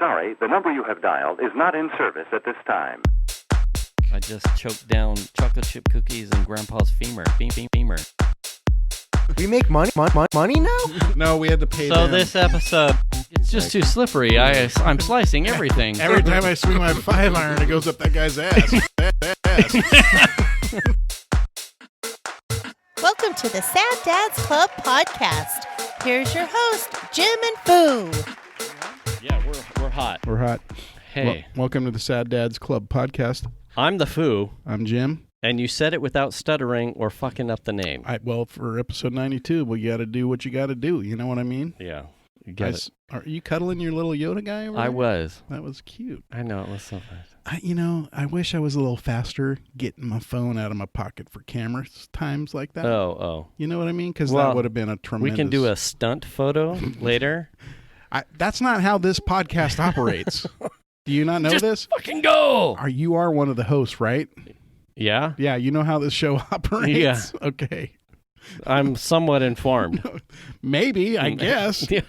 sorry, the number you have dialed is not in service at this time. I just choked down chocolate chip cookies and Grandpa's femur. Femur. We make money now? No, we had to pay So them. this episode, it's just too slippery. I'm slicing everything. Every time I swing my 5-iron, it goes up that guy's ass. Welcome to the Sad Dads Club podcast. Here's your host, Jim and Foo. Yeah, we're hot. We're hot. Hey, Welcome to the Sad Dads Club podcast. I'm the Foo, I'm Jim. and you said it without stuttering or fucking up the name. Well, for episode 92, we got to do what you got to do. You know what I mean? Yeah, you get it. Are you cuddling your little Yoda guy over I there? was. That was cute. I know, it was so fast. I wish I was a little faster getting my phone out of my pocket for camera times like that. Oh. You know what I mean? Because Well, that would have been a tremendous... We can do a stunt photo later. That's not how this podcast operates. Do you not know Just this? fucking go! You are one of the hosts, right? Yeah? Yeah, you know how this show operates? Yeah. Okay. I'm somewhat informed. Maybe, I guess. Yeah.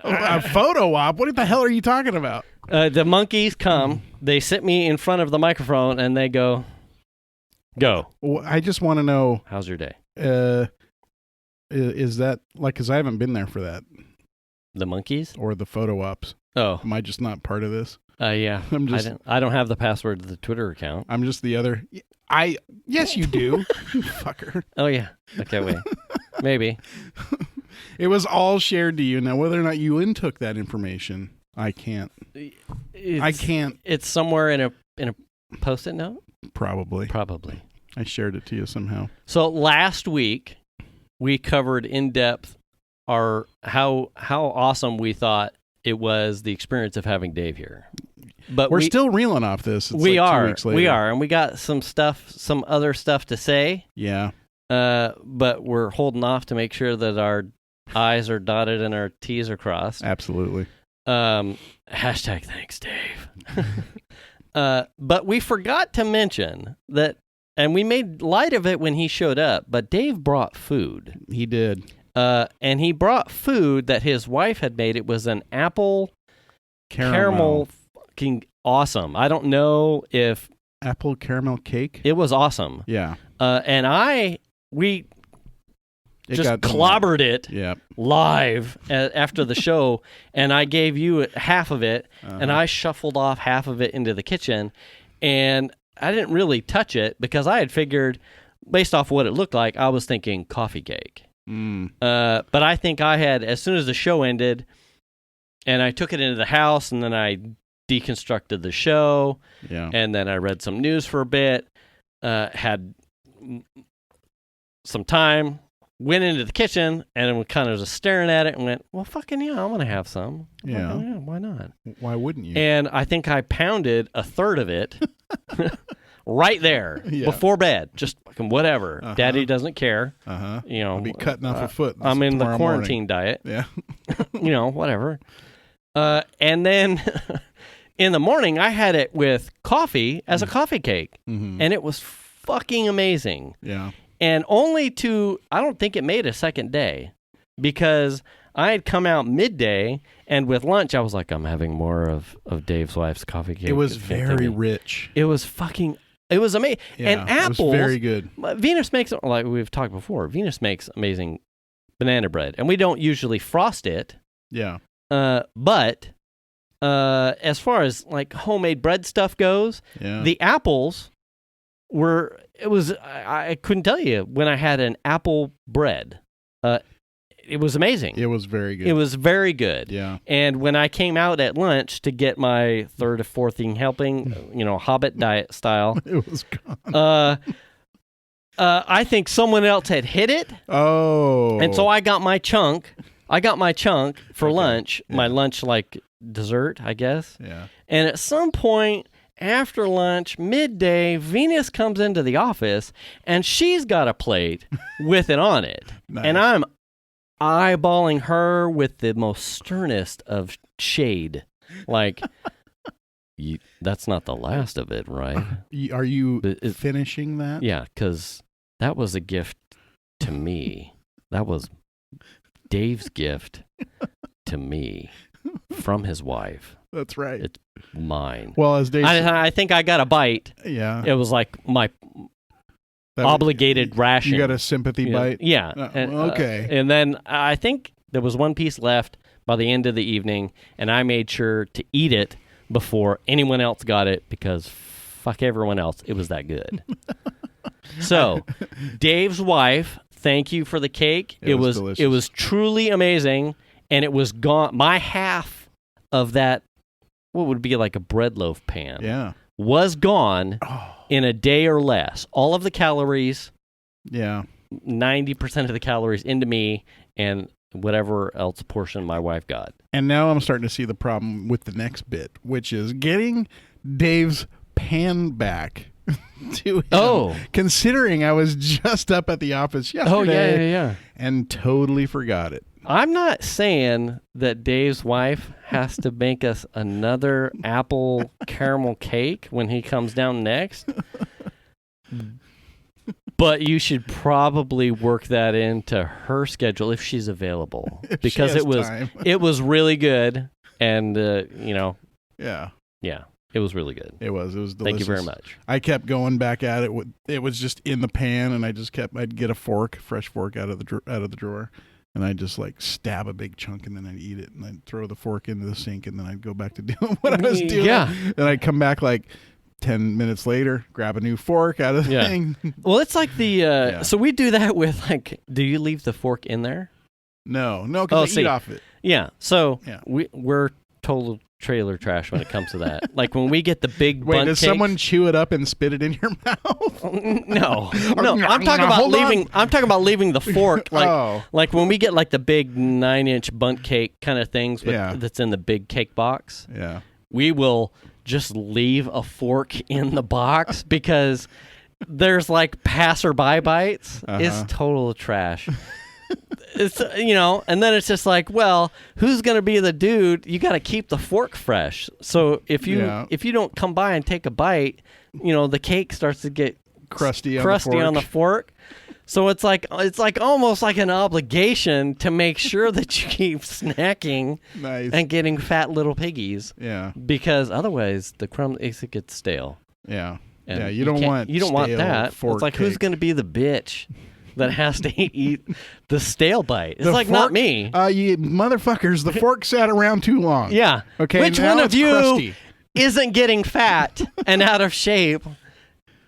A photo op? What the hell are you talking about? The monkeys come, they sit me in front of the microphone, and they go, Well, I just want to know, how's your day? is that, because I haven't been there for that, The monkeys? or the photo ops. Oh, Am I just not part of this? yeah. I don't have the password to the Twitter account. I'm just the other... Yes, you do. You fucker. Oh, yeah. Okay, wait. Maybe. It was all shared to you. Now, whether or not you intook that information, I can't. I can't. It's somewhere in a Post-it note? Probably. I shared it to you somehow. So last week, we covered in depth how awesome we thought it was, the experience of having Dave here. But we're still reeling off this. It's we like 2 are. weeks later. We are, and we got some other stuff to say. Yeah. But we're holding off to make sure that our I's are dotted and our T's are crossed. Absolutely. Hashtag thanks, Dave. But we forgot to mention that, and we made light of it when he showed up, but Dave brought food. He did. And he brought food that his wife had made. It was an apple caramel fucking awesome. I don't know if... Apple caramel cake? It was awesome. Yeah. And we It just got clobbered it Yeah. live after the show, and I gave you half of it, and I shuffled off half of it into the kitchen, and I didn't really touch it because I had figured, based off what it looked like, I was thinking coffee cake. But I think I had, as soon as the show ended, and I took it into the house, and then I deconstructed the show, and then I read some news for a bit, had some time, went into the kitchen, and we kind of just staring at it and went, well, fucking yeah, I'm going to have some. Yeah. Like, oh, yeah, why not? Why wouldn't you? And I think I pounded a third of it right there before bed. Just fucking whatever. Daddy doesn't care. You know, I'll be cutting off a foot. I'm in the tomorrow quarantine morning. diet. Yeah. Whatever. And then in the morning, I had it with coffee as a coffee cake. Mm-hmm. And it was fucking amazing. Yeah. And I don't think it made a second day, because I had come out midday, and with lunch, I was like, I'm having more of Dave's wife's coffee cake. It was very rich. It was amazing. Yeah, and apples. It was very good. Venus makes, like we've talked before, Venus makes amazing banana bread. And we don't usually frost it. Yeah. But as far as like homemade bread stuff goes, the apples I couldn't tell you when I had an apple bread. It was amazing. It was very good. It was very good. Yeah. And when I came out at lunch to get my third or fourth helping, Hobbit diet style, it was gone. I think someone else had hit it. Oh. And so I got my chunk. For lunch, my lunch like dessert, I guess. Yeah. And at some point after lunch, midday, Venus comes into the office, and she's got a plate with it on it. Nice. And I'm eyeballing her with the most sternest of shade. Like, that's not the last of it, right? Are you finishing that? Yeah, because that was a gift to me. That was Dave's gift to me from his wife. That's right. It's mine. Well, as Dave said, I think I got a bite. yeah, It was like my obligated ration. You got a sympathy bite? Yeah. Okay. And then I think there was one piece left by the end of the evening, and I made sure to eat it before anyone else got it because fuck everyone else. It was that good. So, Dave's wife, thank you for the cake. It was delicious. It was truly amazing, and it was gone. My half of that, what would be like a bread loaf pan, was gone in a day or less. All of the calories, 90% of the calories into me, and whatever else portion my wife got. And now I'm starting to see the problem with the next bit, which is getting Dave's pan back to him. Considering I was just up at the office yesterday and totally forgot it. I'm not saying that Dave's wife has to make us another apple caramel cake when he comes down next. But you should probably work that into her schedule if she's available, because it was really good, and it was really good. It was delicious. Thank you very much. I kept going back at it. It was just in the pan, and I'd get a fresh fork out of the drawer, and I'd just like stab a big chunk, and then I'd eat it, and I'd throw the fork into the sink, and then I'd go back to doing what I was doing. Yeah. Then I'd come back like 10 minutes later, grab a new fork out of the thing. Well, it's like the so we do that with like, do you leave the fork in there? No, because I eat off it. Yeah. So we're total trailer trash when it comes to that. Like when we get the big bundt does cakes, someone chew it up and spit it in your mouth? No. I'm talking about leaving. I'm talking about leaving the fork. Like when we get like the big 9-inch bundt cake kind of things that's in the big cake box. Yeah. We will just leave a fork in the box because there's like passerby bites. It's total trash. It's and then it's just like, well, who's gonna be the dude? You got to keep the fork fresh. So if you don't come by and take a bite, the cake starts to get crusty on the fork. So it's like almost like an obligation to make sure that you keep snacking and getting fat little piggies. Yeah. Because otherwise the crumb it gets stale. Yeah. And you don't want that. It's like, who's going to be the bitch that has to eat the stale bite? It's like, not me. You motherfuckers, the fork sat around too long. Yeah. Okay. Which one of you isn't getting fat and out of shape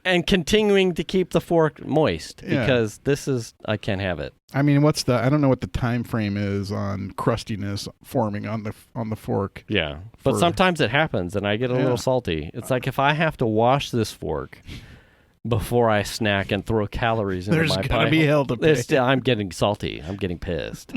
and continuing to keep the fork moist? Because I can't have it. I mean, I don't know what the time frame is on crustiness forming on the fork. Yeah. But sometimes it happens and I get a little salty. It's like, if I have to wash this fork before I snack and throw calories into my pie, there's gotta be hell to pay. I'm getting salty. I'm getting pissed.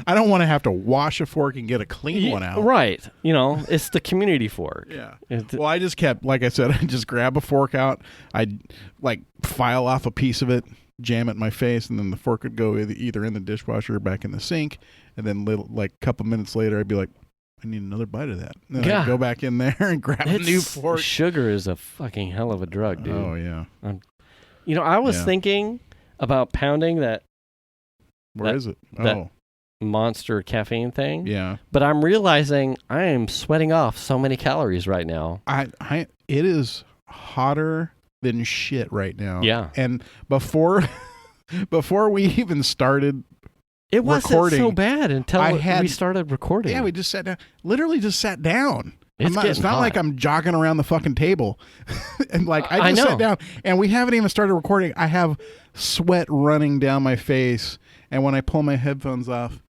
I don't want to have to wash a fork and get a clean one out. Right. It's the community fork. Yeah. Well, I just kept, like I said, I just grab a fork out. I'd like file off a piece of it, jam it in my face, and then the fork would go either in the dishwasher or back in the sink. And then a couple minutes later, I'd be like, I need another bite of that. And then I'd go back in there and grab a new fork. Sugar is a fucking hell of a drug, dude. Oh, yeah. I was thinking about pounding that. Where is it? That Monster caffeine thing. Yeah. But I'm realizing I am sweating off so many calories right now. It is hotter than shit right now. Yeah. And before we even started it wasn't recording, so bad until we started recording. Yeah, we just sat down. Literally just sat down. It's not like I'm jogging around the fucking table. And I just sat down and we haven't even started recording. I have sweat running down my face, and when I pull my headphones off,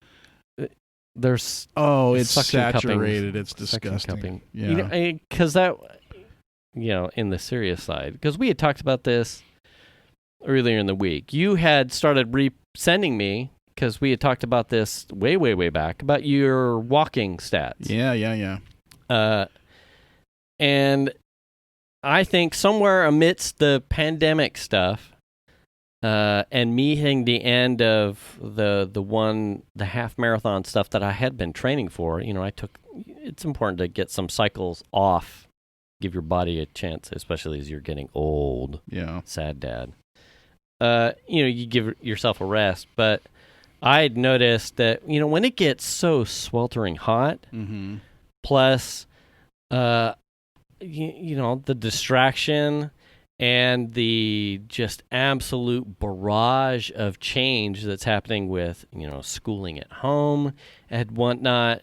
there's it's saturated. It's disgusting. Yeah, because in the serious side, because we had talked about this earlier in the week. You had started sending me, because we had talked about this way back, about your walking stats. Yeah. And I think somewhere amidst the pandemic stuff, and me hitting the end of the half marathon stuff that I had been training for, it's important to get some cycles off, give your body a chance, especially as you're getting old. Yeah. Sad dad. You give yourself a rest, but I had noticed that, when it gets so sweltering hot, plus the distraction and the just absolute barrage of change that's happening with, schooling at home and whatnot.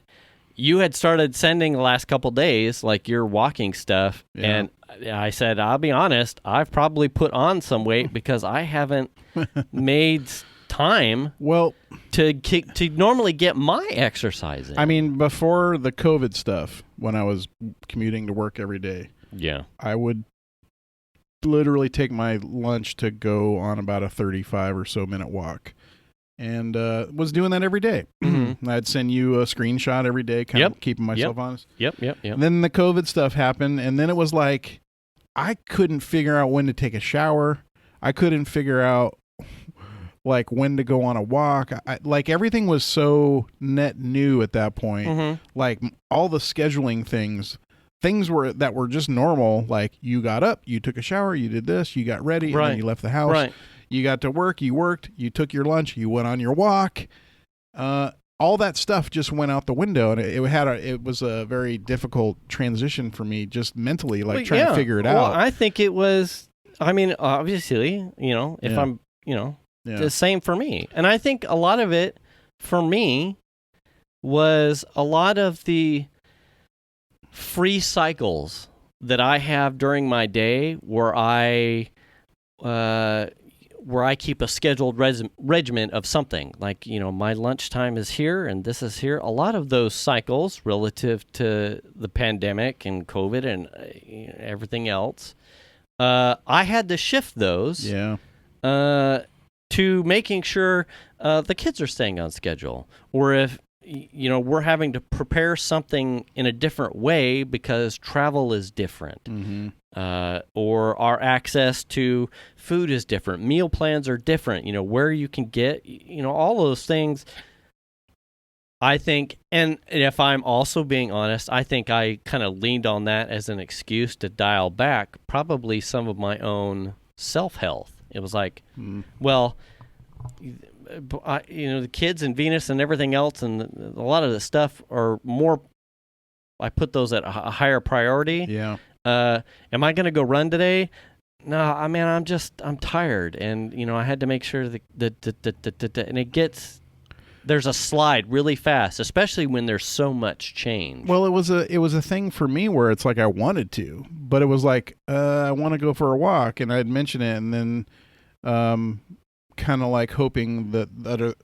You had started sending the last couple days, like your walking stuff. Yeah. And I said, I'll be honest, I've probably put on some weight because I haven't made time to normally get my exercise in. I mean, before the COVID stuff, when I was commuting to work every day, I would literally take my lunch to go on about a 35 or so minute walk, and was doing that every day. Mm-hmm. I'd send you a screenshot every day, kind of keeping myself honest. Yep. And then the COVID stuff happened, and then it was like I couldn't figure out when to take a shower. I couldn't figure out like when to go on a walk. Like everything was so net new at that point. Mm-hmm. Like all the scheduling things that were just normal. Like you got up, you took a shower, you did this, you got ready, and then you left the house. Right. You got to work, you worked, you took your lunch, you went on your walk. All that stuff just went out the window, and it was a very difficult transition for me, just mentally, like trying to figure it out. Well, I think it was. I mean, obviously, if I'm, the same for me, and I think a lot of it for me was a lot of the free cycles that I have during my day, where I keep a scheduled regimen of something. Like, my lunchtime is here and this is here. A lot of those cycles relative to the pandemic and COVID and everything else, I had to shift those to making sure the kids are staying on schedule. Or if, we're having to prepare something in a different way because travel is different. Mm-hmm. Or our access to food is different. Meal plans are different. Where you can get, all those things. I think, and if I'm also being honest, I think I kind of leaned on that as an excuse to dial back probably some of my own self-health. It was like, well, the kids and Venus and everything else and a lot of the stuff are more, I put those at a higher priority. Yeah. Am I going to go run today? No, I mean, I'm tired. And, I had to make sure that and it gets, there's a slide really fast, especially when there's so much change. Well, it was a thing for me where it's like I wanted to, but it was like, I want to go for a walk, and I'd mention it, and then, kind of like hoping that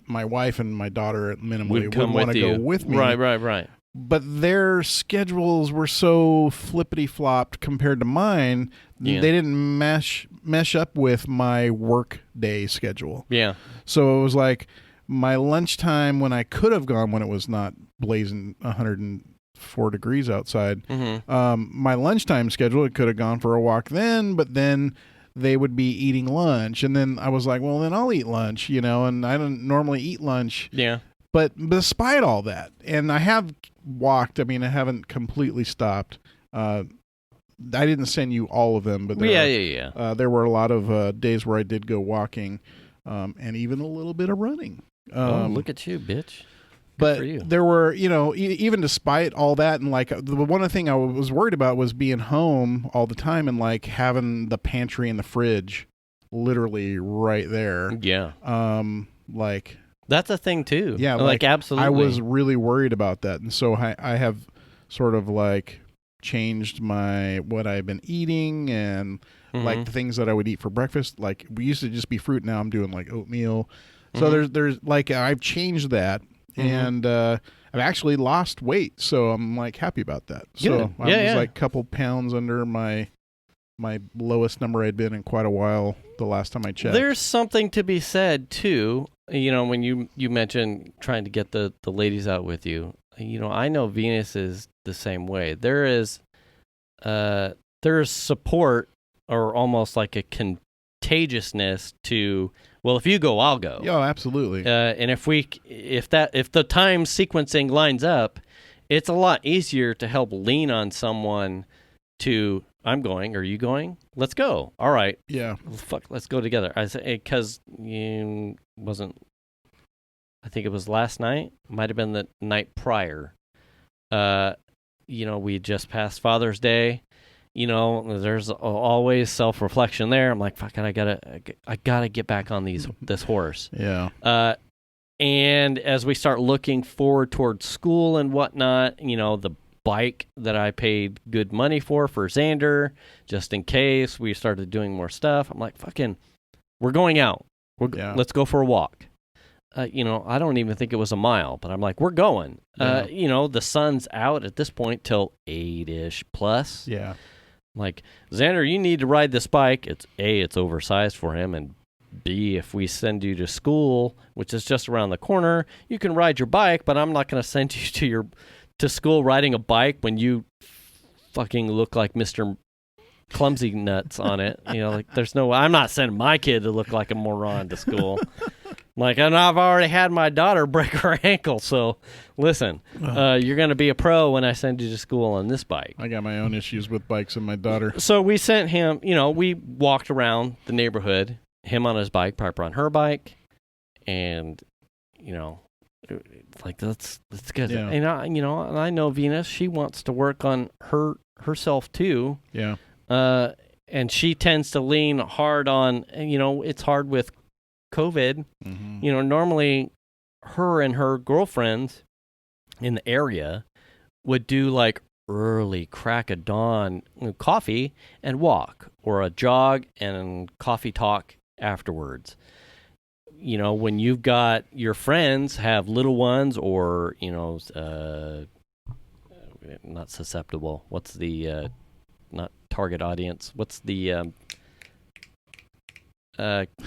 my wife and my daughter minimally would want to go with me. Right. But their schedules were so flippity-flopped compared to mine. Yeah. They didn't mesh up with my work day schedule. Yeah. So it was like my lunchtime when I could have gone when it was not blazing 104 degrees outside. Mm-hmm. My lunchtime schedule, it could have gone for a walk then, but then they would be eating lunch. And then I was like, well, then I'll eat lunch, and I don't normally eat lunch. Yeah. But despite all that, and I have walked, I mean, I haven't completely stopped. I didn't send you all of them, but there were a lot of days where I did go walking, and even a little bit of running. Look at you, bitch. But there were, even despite all that, and like the one thing I was worried about was being home all the time and like having the pantry and the fridge literally right there. Yeah. Like that's a thing too. Yeah. Like absolutely. I was really worried about that. And so I have sort of like changed what I've been eating and like the things that I would eat for breakfast. Like we used to just be fruit. Now I'm doing like oatmeal. So there's like, I've changed that. And I've actually lost weight, so I'm like happy about that. Good. So I was like a couple pounds under my lowest number I'd been in quite a while the last time I checked. There's something to be said too, when you mentioned trying to get the ladies out with you. I know Venus is the same way. There is support, or almost like a contagiousness to, well, if you go, I'll go. Yeah, absolutely. And if the time sequencing lines up, it's a lot easier to help lean on someone to, I'm going, are you going? Let's go. All right. Yeah. Fuck, let's go together. I say, because wasn't, I think it was last night, might have been the night prior. we just passed Father's Day. There's always self-reflection there. I'm like, fuck it, I gotta get back on this horse. Yeah. And as we start looking forward towards school and whatnot, the bike that I paid good money for Xander, just in case we started doing more stuff. I'm like, fucking, we're going out. Let's go for a walk. I don't even think it was a mile, but I'm like, we're going. Yeah. The sun's out at this point till 8-ish plus. Yeah. Like, Xander, you need to ride this bike. It's A, it's oversized for him, and B, if we send you to school, which is just around the corner, you can ride your bike, but I'm not going to send you to school riding a bike when you fucking look like Mr. Clumsy Nuts on it. There's no way. I'm not sending my kid to look like a moron to school. And I've already had my daughter break her ankle, so listen, you're going to be a pro when I send you to school on this bike. I got my own issues with bikes and my daughter. So we sent him, we walked around the neighborhood, him on his bike, Piper on her bike, and, that's good. Yeah. And I know Venus, she wants to work on herself too. Yeah. And she tends to lean hard on, it's hard with COVID. Mm-hmm. Normally her and her girlfriends in the area would do like early crack of dawn coffee and walk, or a jog and coffee talk afterwards. When you've got your friends have little ones, or not susceptible, what's the not target audience, what's the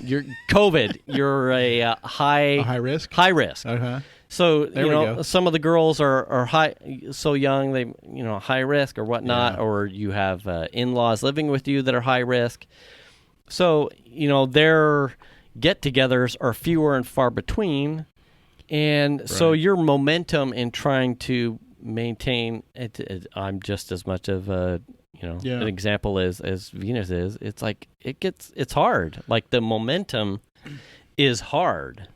you're COVID. You're a high risk. High risk. Uh-huh. So There we go. some of the girls are high, so young they high risk or whatnot, Yeah. or you have in-laws living with you that are high risk. So their get-togethers are fewer and far between, and so Right. your momentum in trying to maintain it, I'm just as much of a Yeah. an example as Venus is. It's like it's hard. Like the momentum is hard,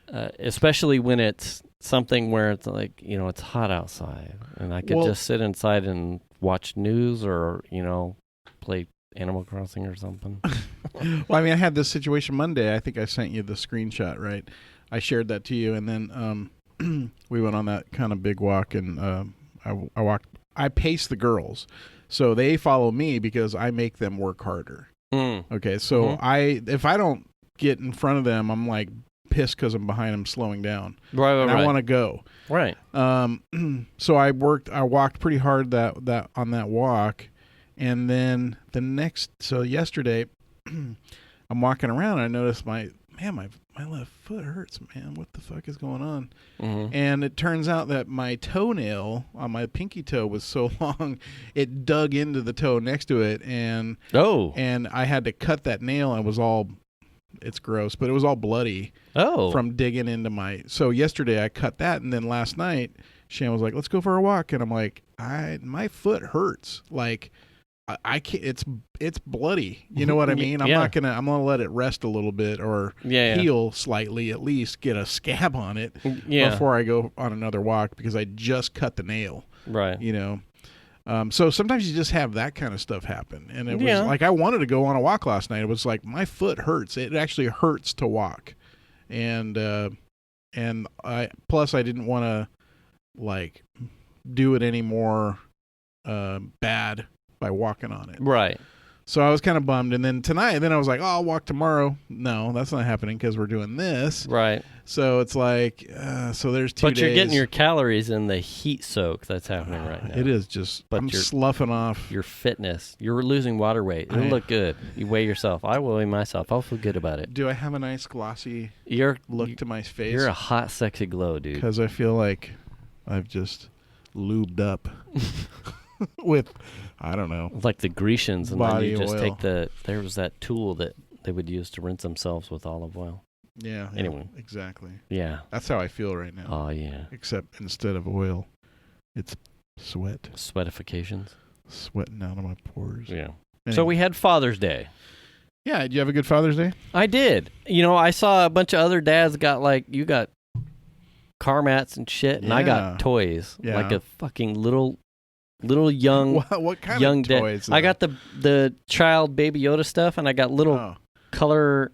especially when it's something where it's like it's hot outside, and I could just sit inside and watch news or play Animal Crossing or something. Well, I had this situation Monday. I think I sent you the screenshot, right? I shared that to you, and then we went on that kind of big walk, and I walked. I paced the girls, so they follow me because I make them work harder. Okay, so if I don't get in front of them, I'm like pissed because I'm behind them, slowing down. Right. I want to go. Right. So I walked pretty hard that on that walk, and then yesterday, I'm walking around and I noticed my left foot hurts, man. What the fuck is going on? Mm-hmm. And it turns out that my toenail on my pinky toe was so long, it dug into the toe next to it, and I had to cut that nail. And it was all, it's gross, but it was all bloody from digging into my. So yesterday I cut that, and then last night Shan was like, "Let's go for a walk," and I'm like, my foot hurts, like. I can't. It's bloody. You know what I mean? I'm gonna let it rest a little bit, or heal slightly, at least get a scab on it before I go on another walk, because I just cut the nail. Right. So sometimes you just have that kind of stuff happen, and it was like I wanted to go on a walk last night. It was like my foot hurts. It actually hurts to walk, and I didn't want to like do it any more bad by walking on it. Right. So I was kind of bummed. And then tonight, I was like, I'll walk tomorrow. No, that's not happening because we're doing this. Right. So it's like, so there's 2 days. But you're getting your calories in the heat soak that's happening right now. It is just, I'm sloughing off. Your fitness. You're losing water weight. It'll look good. You weigh yourself. I will weigh myself. I'll feel good about it. Do I have a nice glossy look to my face? You're a hot, sexy glow, dude. Because I feel like I've just lubed up with... I don't know. Like the Grecians, and body then you just oil. there was that tool that they would use to rinse themselves with olive oil. Yeah. Anyway. Exactly. Yeah. That's how I feel right now. Oh, yeah. Except instead of oil, it's sweat. Sweatifications. Sweating out of my pores. Yeah. Anyway. So we had Father's Day. Yeah. Did you have a good Father's Day? I did. I saw a bunch of other dads you got car mats and shit, and I got toys. Yeah. Like a fucking little little young. What kind young of toys? I got the child Baby Yoda stuff, and I got little color.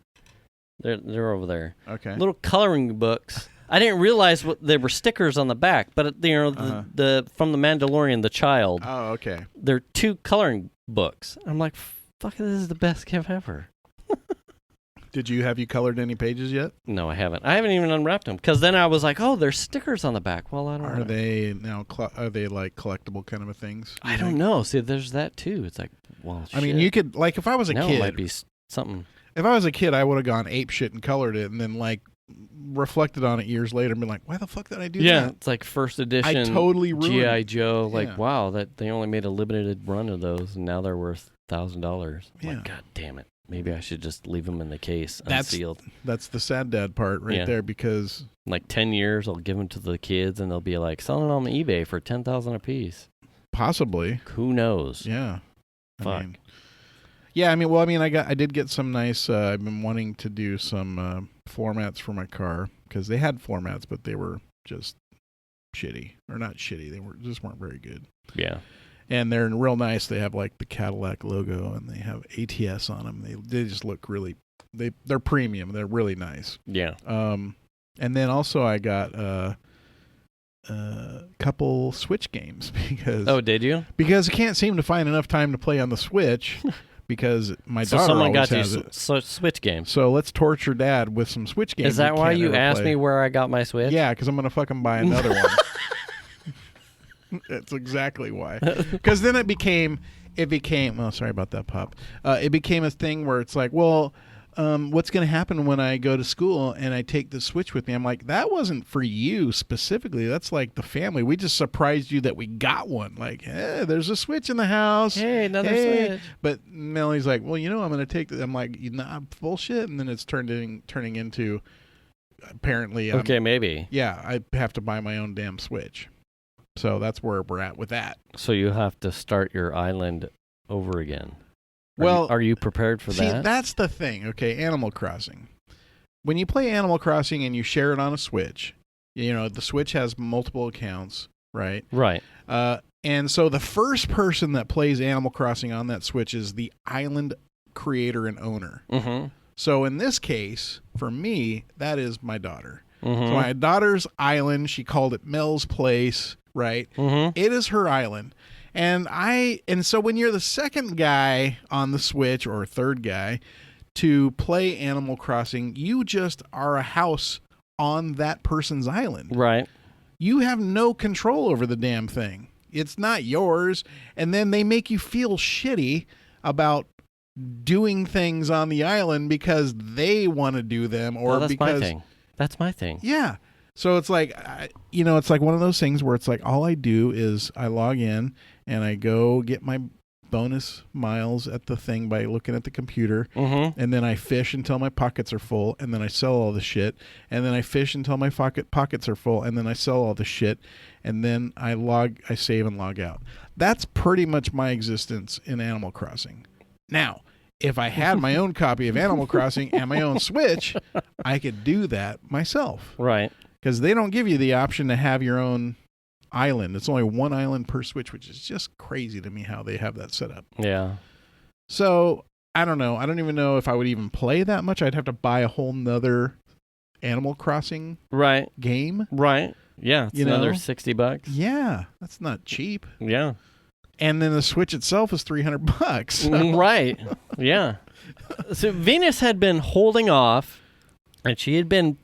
They're over there. Okay. Little coloring books. I didn't realize there were stickers on the back, but the from the Mandalorian, the child. Oh, okay. They're 2 coloring books. I'm like, fuck, this is the best gift ever. Have you colored any pages yet? No, I haven't. I haven't even unwrapped them because then I was like, oh, there's stickers on the back. Well, I don't know. Are they like collectible kind of things? I don't know. See, there's that too. It's like, well, I mean, you could, like, if I was a now kid, it might be something. If I was a kid, I would have gone ape shit and colored it, and then like reflected on it years later and been like, why the fuck did I do that? Yeah, it's like first edition. I totally ruined G.I. Joe. Like, Yeah. wow, that they only made a limited run of those, and now they're worth $1,000. Yeah. Like, God damn it. Maybe I should just leave them in the case unsealed. That's the sad dad part there, because in like 10 years, I'll give them to the kids, and they'll be like selling on eBay for $10,000 a piece. possibly. Who knows? Yeah. Fuck. I did get some nice. I've been wanting to do some floor mats for my car because they had floor mats, but they were just shitty, or not shitty. They weren't very good. Yeah. And they're real nice. They have like the Cadillac logo, and they have ATS on them. They just look really. They're premium. They're really nice. Yeah. And then also I got a couple Switch games because. Oh, did you? Because I can't seem to find enough time to play on the Switch. Because my daughter someone always got has you it. Switch games. So let's torture Dad with some Switch games. Is that why you asked play. me where I got my Switch? Yeah, because I'm going to fucking buy another one. That's exactly why. Because then it became, oh, sorry about that, Pop. It became a thing where it's like, well, what's going to happen when I go to school and I take the Switch with me? I'm like, that wasn't for you specifically. That's like the family. We just surprised you that we got one. Like, hey, there's a Switch in the house. Hey, another Switch. But Melly's like, well, I'm going to take this. I'm like, bullshit. And then it's turning into, apparently. Okay, maybe. Yeah, I have to buy my own damn Switch. So that's where we're at with that. So you have to start your island over again. Are you prepared for that? See, that's the thing. Okay, Animal Crossing. When you play Animal Crossing and you share it on a Switch, the Switch has multiple accounts, right? Right. And so the first person that plays Animal Crossing on that Switch is the island creator and owner. Mm-hmm. So in this case, for me, that is my daughter. Mm-hmm. So my daughter's island, she called it Mel's Place, right? Mm-hmm. It is her island. And so when you're the second guy on the Switch, or third guy to play Animal Crossing, you just are a house on that person's island. Right. You have no control over the damn thing. It's not yours. And then they make you feel shitty about doing things on the island because they want to do them, or that's because my thing. That's my thing. Yeah. So it's like, it's like one of those things where it's like all I do is I log in and I go get my bonus miles at the thing by looking at the computer. Mm-hmm. And then I fish until my pockets are full. And then I sell all the shit. And then I fish until my pockets are full. And then I sell all the shit. And then I save and log out. That's pretty much my existence in Animal Crossing. Now, if I had my own copy of Animal Crossing and my own Switch, I could do that myself. Right. Because they don't give you the option to have your own island. It's only one island per Switch, which is just crazy to me how they have that set up. Yeah. So, I don't know. I don't even know if I would even play that much. I'd have to buy a whole nother Animal Crossing game. Right. Yeah. It's another $60. Yeah. That's not cheap. Yeah. And then the Switch itself is $300. So. Right. Yeah. So Venus had been holding off, and she had been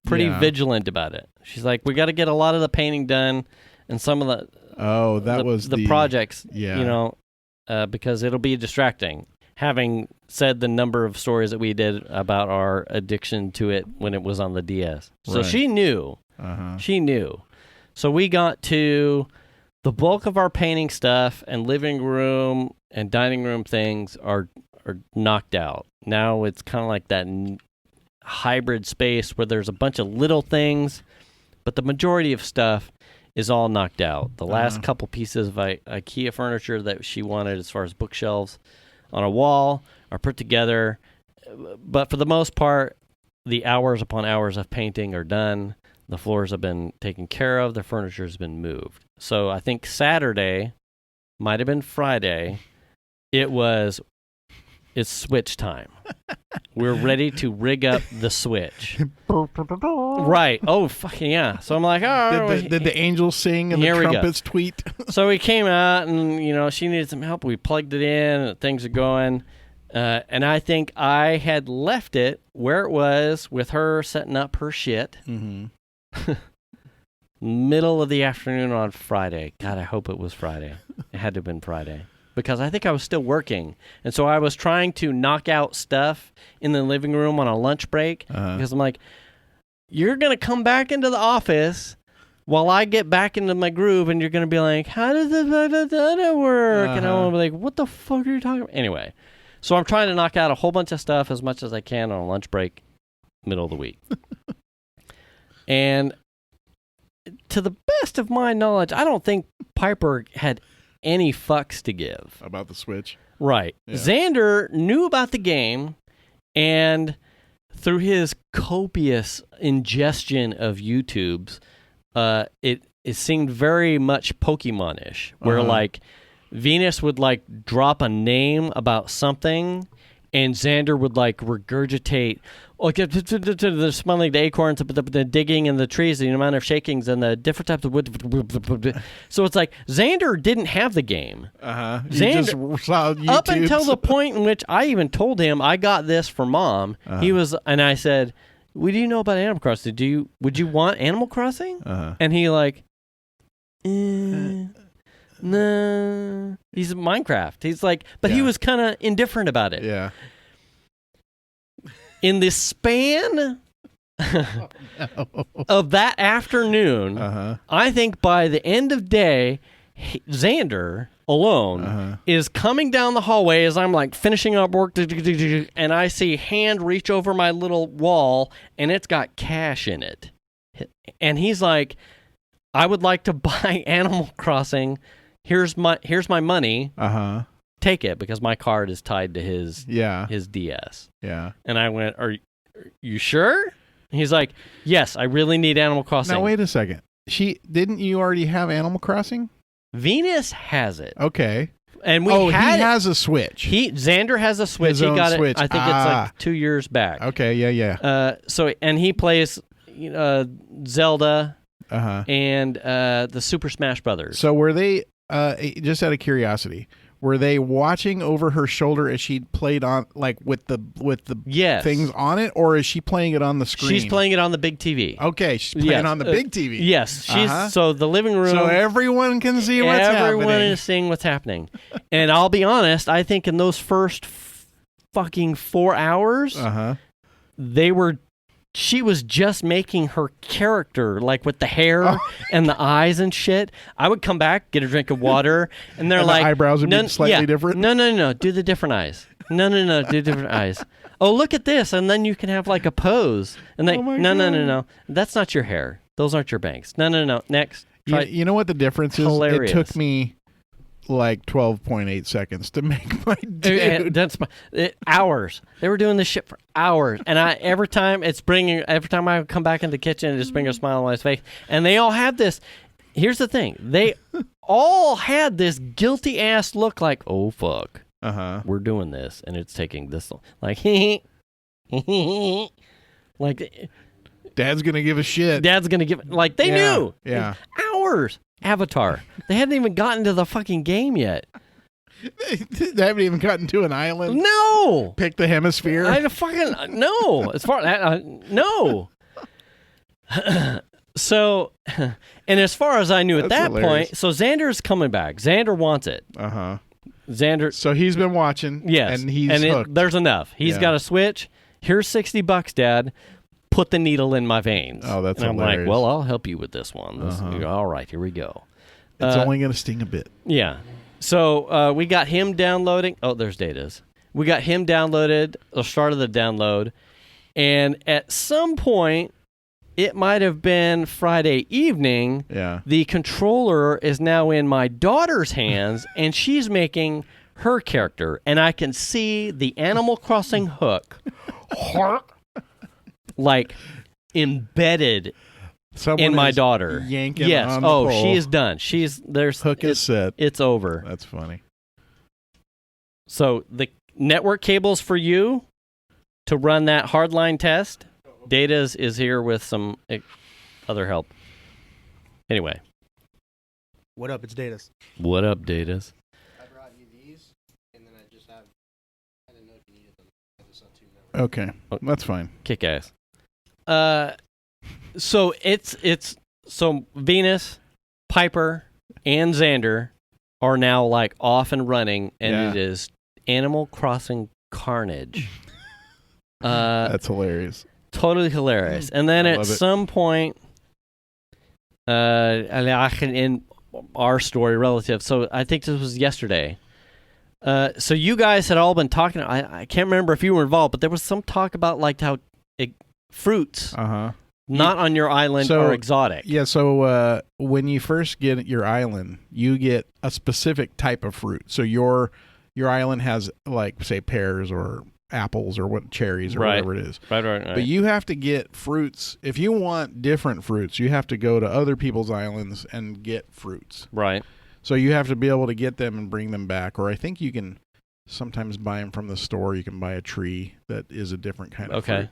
pretty vigilant about it. She's like, we got to get a lot of the painting done and some of the projects, because it'll be distracting. Having said the number of stories that we did about our addiction to it when it was on the DS. So she knew. Uh-huh. She knew. So we got to the bulk of our painting stuff, and living room and dining room things are knocked out. Now it's kind of like that hybrid space where there's a bunch of little things, but the majority of stuff is all knocked out. The last couple pieces of IKEA furniture that she wanted, as far as bookshelves on a wall, are put together. But for the most part, the hours upon hours of painting are done. The floors have been taken care of. The furniture's been moved. So I think Saturday, might have been Friday, it's switch time. We're ready to rig up the switch. Right. Oh, fucking yeah. So I'm like, oh. Did the angels sing and the trumpets tweet? So we came out and, she needed some help. We plugged it in and things are going. And I think I had left it where it was with her setting up her shit. Mm-hmm. Middle of the afternoon on Friday. God, I hope it was Friday. It had to have been Friday. Because I think I was still working. And so I was trying to knock out stuff in the living room on a lunch break. Because I'm like, you're going to come back into the office while I get back into my groove, and you're going to be like, how does this work? And I'm going to be like, what the fuck are you talking about? Anyway, so I'm trying to knock out a whole bunch of stuff as much as I can on a lunch break, middle of the week. And to the best of my knowledge, I don't think Piper had any fucks to give. About the Switch? Right. Yeah. Xander knew about the game, and through his copious ingestion of YouTubes, it seemed very much Pokemon-ish, where like Venus would like drop a name about something, and Xander would like regurgitate, the smelling the acorns, the digging in the trees, the amount of shakings, and the different types of wood. So it's like Xander didn't have the game. Xander, just saw YouTubes. Up until the point in which I even told him I got this for Mom. He was, and I said, "What do you know about Animal Crossing? Would you want Animal Crossing?" And he like, nah. He's Minecraft. He's like, but he was kind of indifferent about it. Yeah. In the span of that afternoon, I think by the end of day, Xander alone is coming down the hallway as I'm like finishing up work, and I see hand reach over my little wall, and it's got cash in it. And he's like, I would like to buy Animal Crossing. Here's my money. Take it, because my card is tied to his DS. Yeah. And I went, Are you sure? And he's like, yes, I really need Animal Crossing. Now wait a second. Didn't you already have Animal Crossing? Venus has it. Okay. And he has a Switch. Xander has a Switch. He got Switch. it. I think it's like 2 years back. Okay. Yeah. And he plays Zelda and the Super Smash Brothers. So were they? Just out of curiosity, were they watching over her shoulder as she played on, like with the things on it, or is she playing it on the screen? She's playing it on the big TV. Okay, she's playing on the big TV. Yes, so the living room. So everyone can see what's happening. Everyone is seeing what's happening. And I'll be honest, I think in those first fucking 4 hours, she was just making her character, like with the hair and the eyes and shit. I would come back, get a drink of water, and they're like... the eyebrows would be slightly different? No. Do the different eyes. No. Do different eyes. Oh, look at this, and then you can have like a pose. And they, no. That's not your hair. Those aren't your bangs. No. Next. You know what the difference is? Hilarious. It took me like 12.8 seconds to make my dude. That's hours. They were doing this shit for hours, and every time I come back in the kitchen, it just brings a smile on my face. And they all had this. Here's the thing: they all had this guilty ass look, like, oh fuck, we're doing this, and it's taking this long. Like, like, Dad's gonna give a shit. Dad's gonna give, like, they knew. Yeah. Hours. Avatar. They hadn't even gotten to the fucking game yet. They haven't even gotten to an island. No. Pick the hemisphere. I fucking no. As far as no. So, and as far as I knew at that point, so Xander's coming back. Xander wants it. Xander. So he's been watching. Yes, and he's hooked. There's enough. He's got a Switch. Here's $60, Dad. Put the needle in my veins. Oh, that's and hilarious. I'm like, well, I'll help you with this one. All right, here we go. It's only going to sting a bit. Yeah. So we got him downloading. Oh, there's Data's. We got him downloaded, the start of the download. And at some point, it might have been Friday evening, the controller is now in my daughter's hands, and she's making her character. And I can see the Animal Crossing hook like embedded Someone in my is daughter. yanking Yes. on the Oh, pole. she is done. There's Hook is set. It's over. That's funny. So the network cables for you to run that hardline test. Data's is here with some other help. Anyway. What up? It's Datas. What up, Data's? I brought you these, and then I didn't know if you needed them. I just saw two network. Okay, that's fine. Kick ass. So so Venus, Piper, and Xander are now like off and running, and it is Animal Crossing carnage. That's hilarious. Totally hilarious. And then at some point, in our story relative, so I think this was yesterday. So you guys had all been talking. I can't remember if you were involved, but there was some talk about like how fruits not on your island are exotic. Yeah, so when you first get your island, you get a specific type of fruit. So your island has like say pears or apples or cherries or whatever it is. Right. But you have to get fruits. If you want different fruits, you have to go to other people's islands and get fruits. Right. So you have to be able to get them and bring them back. Or I think you can sometimes buy them from the store. You can buy a tree that is a different kind of fruit.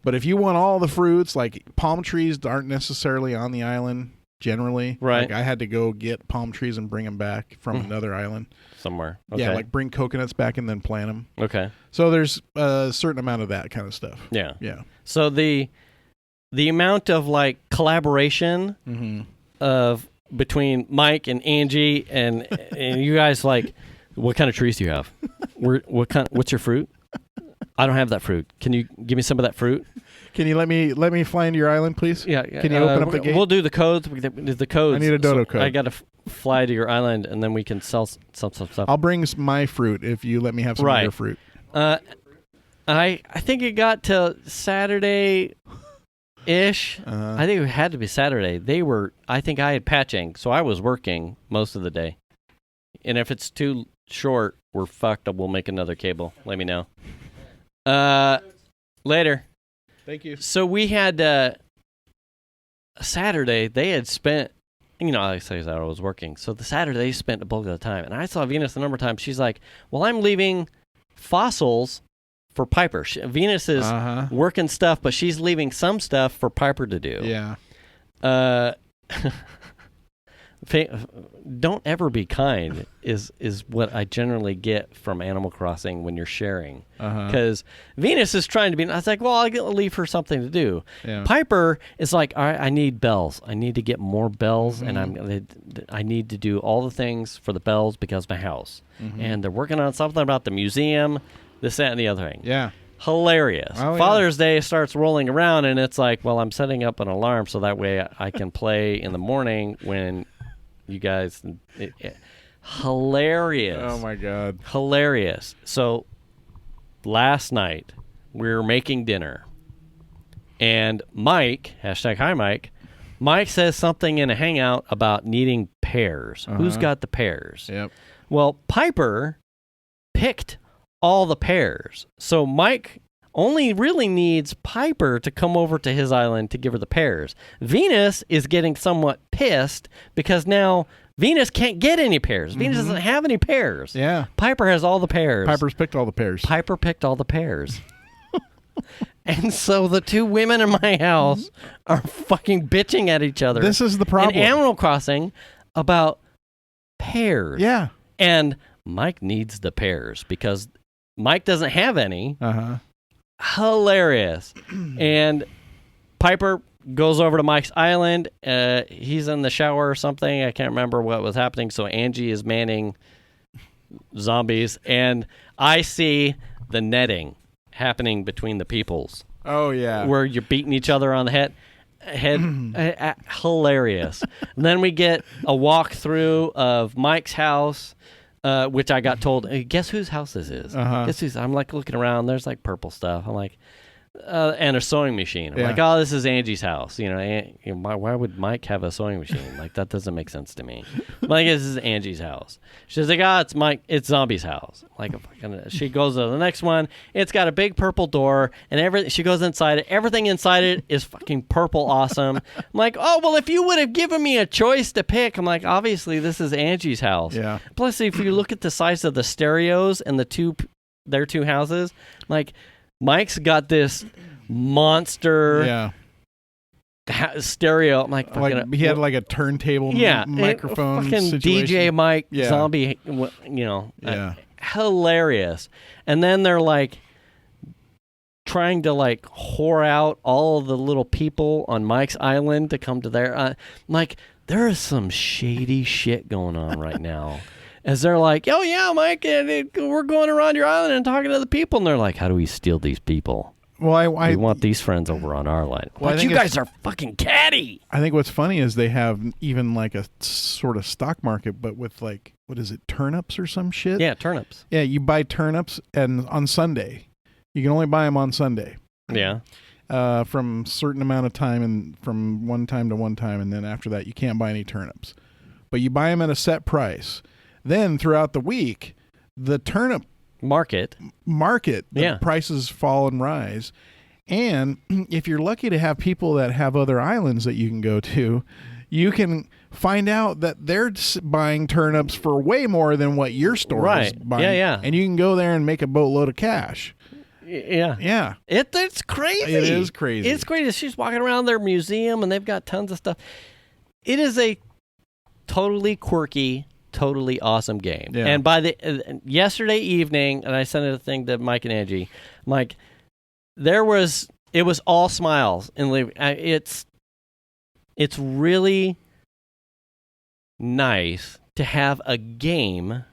But if you want all the fruits, like palm trees aren't necessarily on the island generally. Right. Like I had to go get palm trees and bring them back from another island. Somewhere. Okay. Yeah, like bring coconuts back and then plant them. Okay. So there's a certain amount of that kind of stuff. Yeah. Yeah. So the amount of like collaboration of between Mike and Angie and you guys, like, what kind of trees do you have? What's your fruit? I don't have that fruit. Can you give me some of that fruit? Can you let me fly into your island, please? Yeah. Can you open up the gate? We'll do the codes. The codes. I need a dodo code. I got to fly to your island, and then we can sell some stuff. I'll bring my fruit if you let me have some of your fruit. I think it got to Saturday-ish. I think it had to be Saturday. I think I had patching, so I was working most of the day. And if it's too short, we're fucked up. We'll make another cable. Let me know. Later. Thank you. So we had Saturday. They had spent, I say that I was working. So the Saturday they spent the bulk of the time, and I saw Venus a number of times. She's like, "Well, I'm leaving fossils for Piper." Venus is working stuff, but she's leaving some stuff for Piper to do. Yeah. Don't ever be kind is what I generally get from Animal Crossing when you're sharing. Because Venus is trying to be, I was like, well, I'll leave her something to do. Yeah. Piper is like, all right, I need bells. I need to get more bells, and I need to do all the things for the bells because of my house. And they're working on something about the museum, this, that, and the other thing. Yeah. Hilarious. Oh, Father's Day starts rolling around, and it's like, well, I'm setting up an alarm so that way I can play in the morning when you guys... hilarious. Oh, my God. Hilarious. So last night, we were making dinner, and Mike, hashtag hi Mike says something in a hangout about needing pears. Who's got the pears? Yep. Well, Piper picked all the pears. So Mike only really needs Piper to come over to his island to give her the pears. Venus is getting somewhat pissed because now Venus can't get any pears. Venus doesn't have any pears. Yeah. Piper has all the pears. Piper's picked all the pears. Piper picked all the pears. And so the two women in my house are fucking bitching at each other. This is the problem. In Animal Crossing about pears. Yeah. And Mike needs the pears because Mike doesn't have any. Hilarious. And Piper goes over to Mike's island. He's in the shower or something. I can't remember what was happening. So Angie is manning zombies. And I see the netting happening between the peoples. Oh, yeah. Where you're beating each other on the head. Hilarious. And then we get a walkthrough of Mike's house. Which I got told, hey, guess whose house this is? Guess who's? I'm like looking around. There's like purple stuff. I'm like, and a sewing machine. I'm like, oh, this is Angie's house. Why would Mike have a sewing machine? Like, that doesn't make sense to me. Like, this is Angie's house. She's like, it's Zombie's house. Like, she goes to the next one. It's got a big purple door, and she goes inside it. Everything inside it is fucking purple awesome. I'm like, oh, well, if you would have given me a choice to pick, I'm like, obviously, this is Angie's house. Yeah. Plus, if you look at the size of the stereos and their two houses, like, Mike's got this monster stereo. I'm like, he had like a turntable microphone fucking situation. DJ Mike Zombie, hilarious. And then they're like trying to like whore out all of the little people on Mike's island to come to their like, there is some shady shit going on right now. As they're like, oh, yeah, Mike, we're going around your island and talking to the people. And they're like, how do we steal these people? Well, we want these friends over on our line. Well, but you guys are fucking catty. I think what's funny is they have even like a sort of stock market, but with like, what is it, turnips or some shit? Yeah, turnips. Yeah, you buy turnips and on Sunday. You can only buy them on Sunday. Yeah. From a certain amount of time and from one time to one time. And then after that, you can't buy any turnips. But you buy them at a set price. Then throughout the week, the turnip market, the prices fall and rise. And if you're lucky to have people that have other islands that you can go to, you can find out that they're buying turnips for way more than what your store is buying. Yeah. And you can go there and make a boatload of cash. Yeah. It's crazy. It is crazy. It's crazy. She's walking around their museum and they've got tons of stuff. It is a totally quirky, totally awesome game. Yeah. And by the yesterday evening, and I sent a thing to Mike and Angie, Mike, it was all smiles, and it's really nice to have a game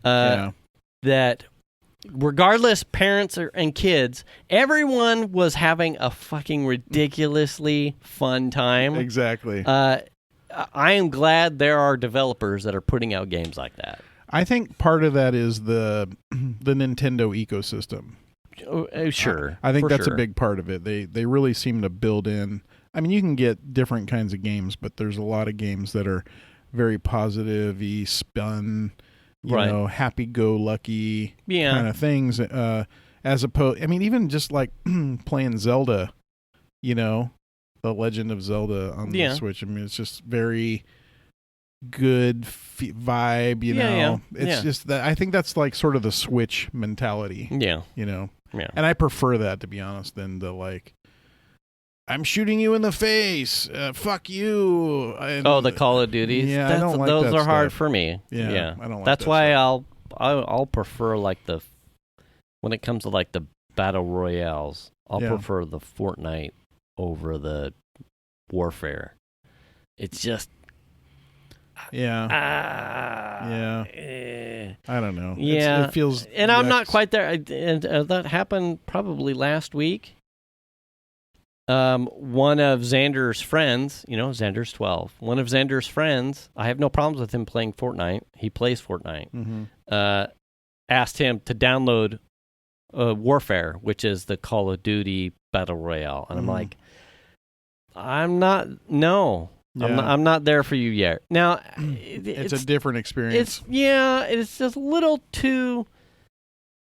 that, regardless, parents and kids, everyone was having a fucking ridiculously fun time. Exactly. I am glad there are developers that are putting out games like that. I think part of that is the Nintendo ecosystem. Sure. I think that's a big part of it. They really seem to build in. I mean, you can get different kinds of games, but there's a lot of games that are very positive-y, spun, you know, happy-go-lucky kind of things. As opposed, I mean, even just like playing Zelda, you know, The Legend of Zelda on the Switch. I mean, it's just very good vibe, you know. It's just that I think that's like sort of the Switch mentality. Yeah. You know. Yeah. And I prefer that, to be honest, than the like, I'm shooting you in the face. Fuck you. And, the Call of Duties. Yeah, I don't like those that are hard stuff. for me. Yeah. I don't like that's that why stuff. I'll prefer like when it comes to like the battle royales, I'll prefer the Fortnite over the Warfare. It's just I don't know. It feels and I'm not quite there. And that happened probably last week. One of Xander's friends, Xander's 12. One of Xander's friends, I have no problems with him playing Fortnite. He plays Fortnite. Mm-hmm. Asked him to download Warfare, which is the Call of Duty Battle Royale. And I'm like, I'm not there for you yet. Now, it's a different experience. It's just a little too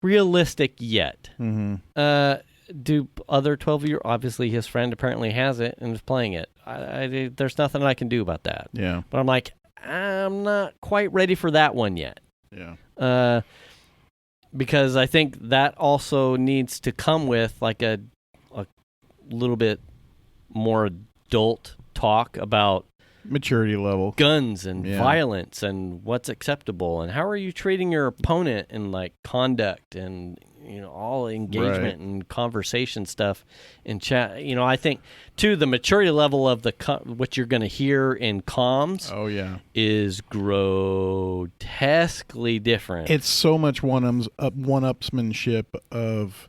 realistic yet. Mm-hmm. Do other 12-year, obviously his friend apparently has it and is playing it. There's nothing I can do about that. Yeah. But I'm like, I'm not quite ready for that one yet. Yeah. Because I think that also needs to come with like a little bit more adult talk about maturity level, guns and violence and what's acceptable and how are you treating your opponent and like conduct and all engagement and conversation stuff in chat. I think too the maturity level of what you're going to hear in comms is grotesquely different. It's so much one-upsmanship of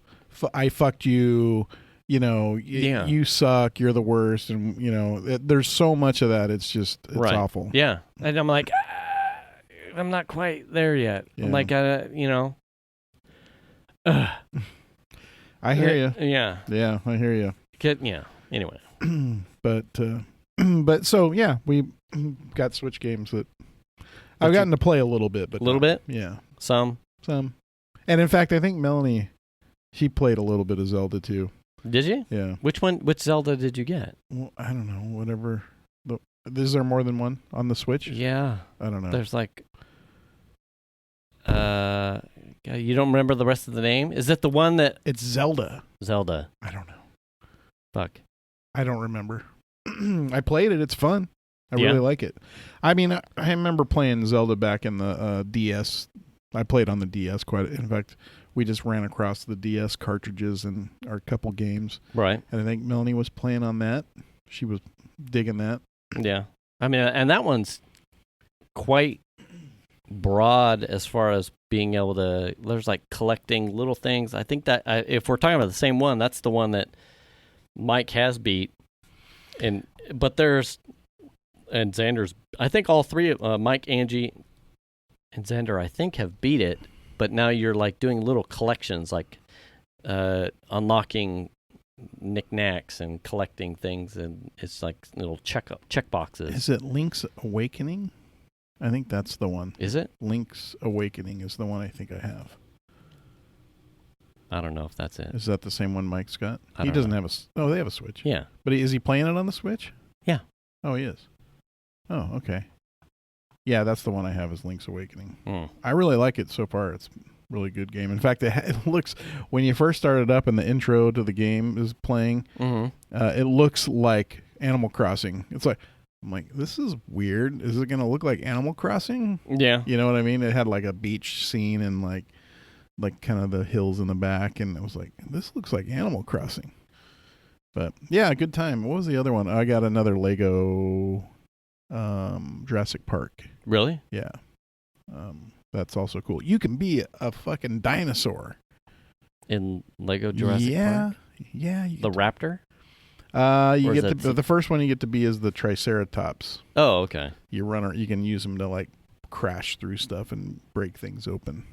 I fucked you. You suck, you're the worst, and there's so much of that. It's awful. Yeah, and I'm like, I'm not quite there yet. I'm like, I hear you. Yeah. Yeah, I hear you. Yeah. Anyway. But so yeah, we got Switch games that I've gotten to play a little bit, but a little bit. Yeah, Some. and in fact, I think Melanie, she played a little bit of Zelda too. Did you? Yeah. Which one? Which Zelda did you get? Well, I don't know. Whatever. Is there more than one on the Switch? Yeah. I don't know. There's like. You don't remember the rest of the name? Is it the one that It's Zelda. Zelda? I don't know. Fuck. I don't remember. I played it. It's fun. I Yeah. really like it. I mean, I remember playing Zelda back in the DS. I played on the DS quite. In fact, we just ran across the DS cartridges in our couple games. Right. And I think Melanie was playing on that. She was digging that. Yeah. I mean, and that one's quite broad as far as being able to. There's like collecting little things. I think that if we're talking about the same one, that's the one that Mike has beat. But there's and Xander's. I think all three of Mike, Angie, and Xander, I think, have beat it. But now you're like doing little collections, like unlocking knickknacks and collecting things, and it's like little check boxes. Is it Link's Awakening? I think that's the one. Is it? Link's Awakening is the one I think I have. I don't know if that's it. Is that the same one Mike's got? I He don't doesn't know. have a. Oh, they have a Switch. Yeah. But is he playing it on the Switch? Yeah. Oh, he is. Oh, okay. Yeah, that's the one I have is Link's Awakening. Mm. I really like it so far. It's a really good game. In fact, it looks, when you first start it up and the intro to the game is playing, it looks like Animal Crossing. It's like, I'm like, this is weird. Is it going to look like Animal Crossing? Yeah. You know what I mean? It had like a beach scene and like kind of the hills in the back, and it was like, this looks like Animal Crossing. But yeah, good time. What was the other one? I got another Lego Jurassic Park. Really? Yeah. That's also cool. You can be a fucking dinosaur. In Lego Jurassic Park? Yeah. The raptor? You Or get is that the first one you get to be is the Triceratops. Oh, okay. You can use them to like crash through stuff and break things open.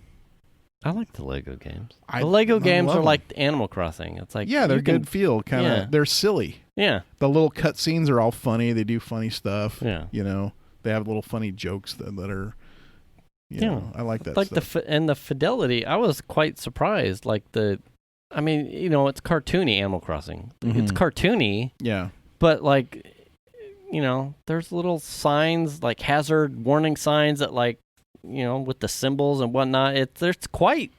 I like the Lego games. I The Lego games love are 'em. like Animal Crossing. It's like Yeah, they're you can- good feel kind of. Yeah. They're silly. Yeah. The little cut scenes are all funny. They do funny stuff. Yeah. You know, they have little funny jokes that are. You Yeah. know, I like that. Like stuff. the fidelity, I was quite surprised. Like I mean, you know, it's cartoony Animal Crossing. It's cartoony, Yeah. but like, you know, there's little signs like hazard warning signs that like, you know, with the symbols and whatnot. It's quite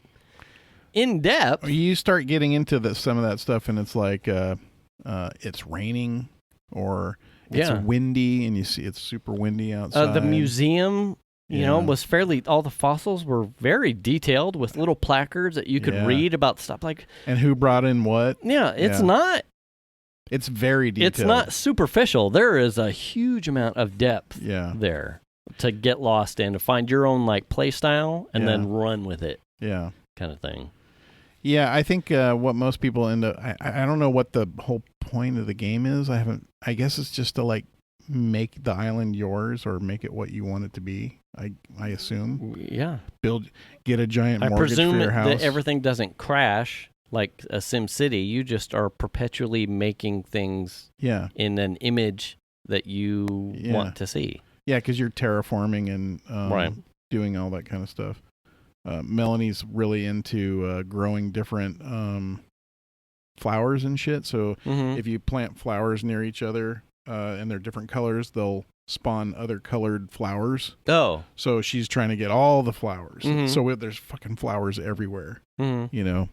in depth. You start getting into some of that stuff, and it's like it's raining or it's Yeah. windy, and you see it's super windy outside. The museum, you know, Yeah. was all the fossils were very detailed with little placards that you could Yeah. read about stuff. Like, and who brought in what? yeah, it's Yeah. not. It's very detailed. It's not superficial. There is a huge amount of depth Yeah. there to get lost in, to find your own like play style and Yeah. then run with it, Yeah. kind of thing. Yeah, I think what most people end up. I don't know what the whole point of the game is. I guess it's just to like make the island yours or make it what you want it to be. I assume Yeah, get a giant I mortgage presume for your house. that everything doesn't crash like a Sim City. You just are perpetually making things Yeah. in an image that you Yeah. want to see. Yeah, because you're terraforming and Right. doing all that kind of stuff. Melanie's really into growing different flowers and shit. So Mm-hmm. if you plant flowers near each other and they're different colors, they'll spawn other colored flowers. Oh. So she's trying to get all the flowers. Mhm. So there's fucking flowers everywhere, Mm-hmm. you know.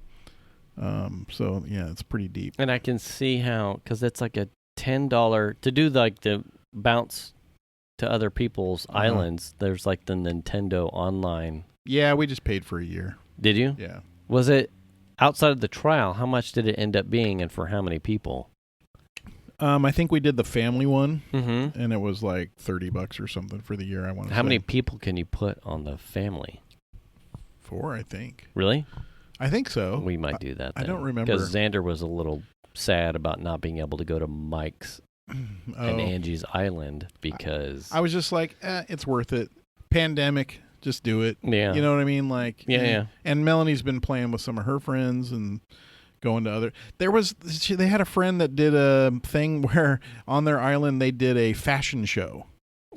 So yeah, it's pretty deep. And I can see how, because it's like a $10 to do like the bounce to other people's islands. There's like the Nintendo Online. Yeah, we just paid for a year. Did you? Yeah. Was it outside of the trial? How much did it end up being, and for how many people? I think we did the family one, Mm-hmm. and it was like $30 or something for the year. I want to. How many people can you put on the family? 4, I think. Really? I think so. We might do that. I Then. don't remember. Because Xander was a little sad about not being able to go to Mike's and Angie's island because I was just like, it's worth it. Pandemic, just do it. yeah, You know what I mean? Like, Yeah. And Melanie's been playing with some of her friends and going to other. They had a friend that did a thing where on their island they did a fashion show.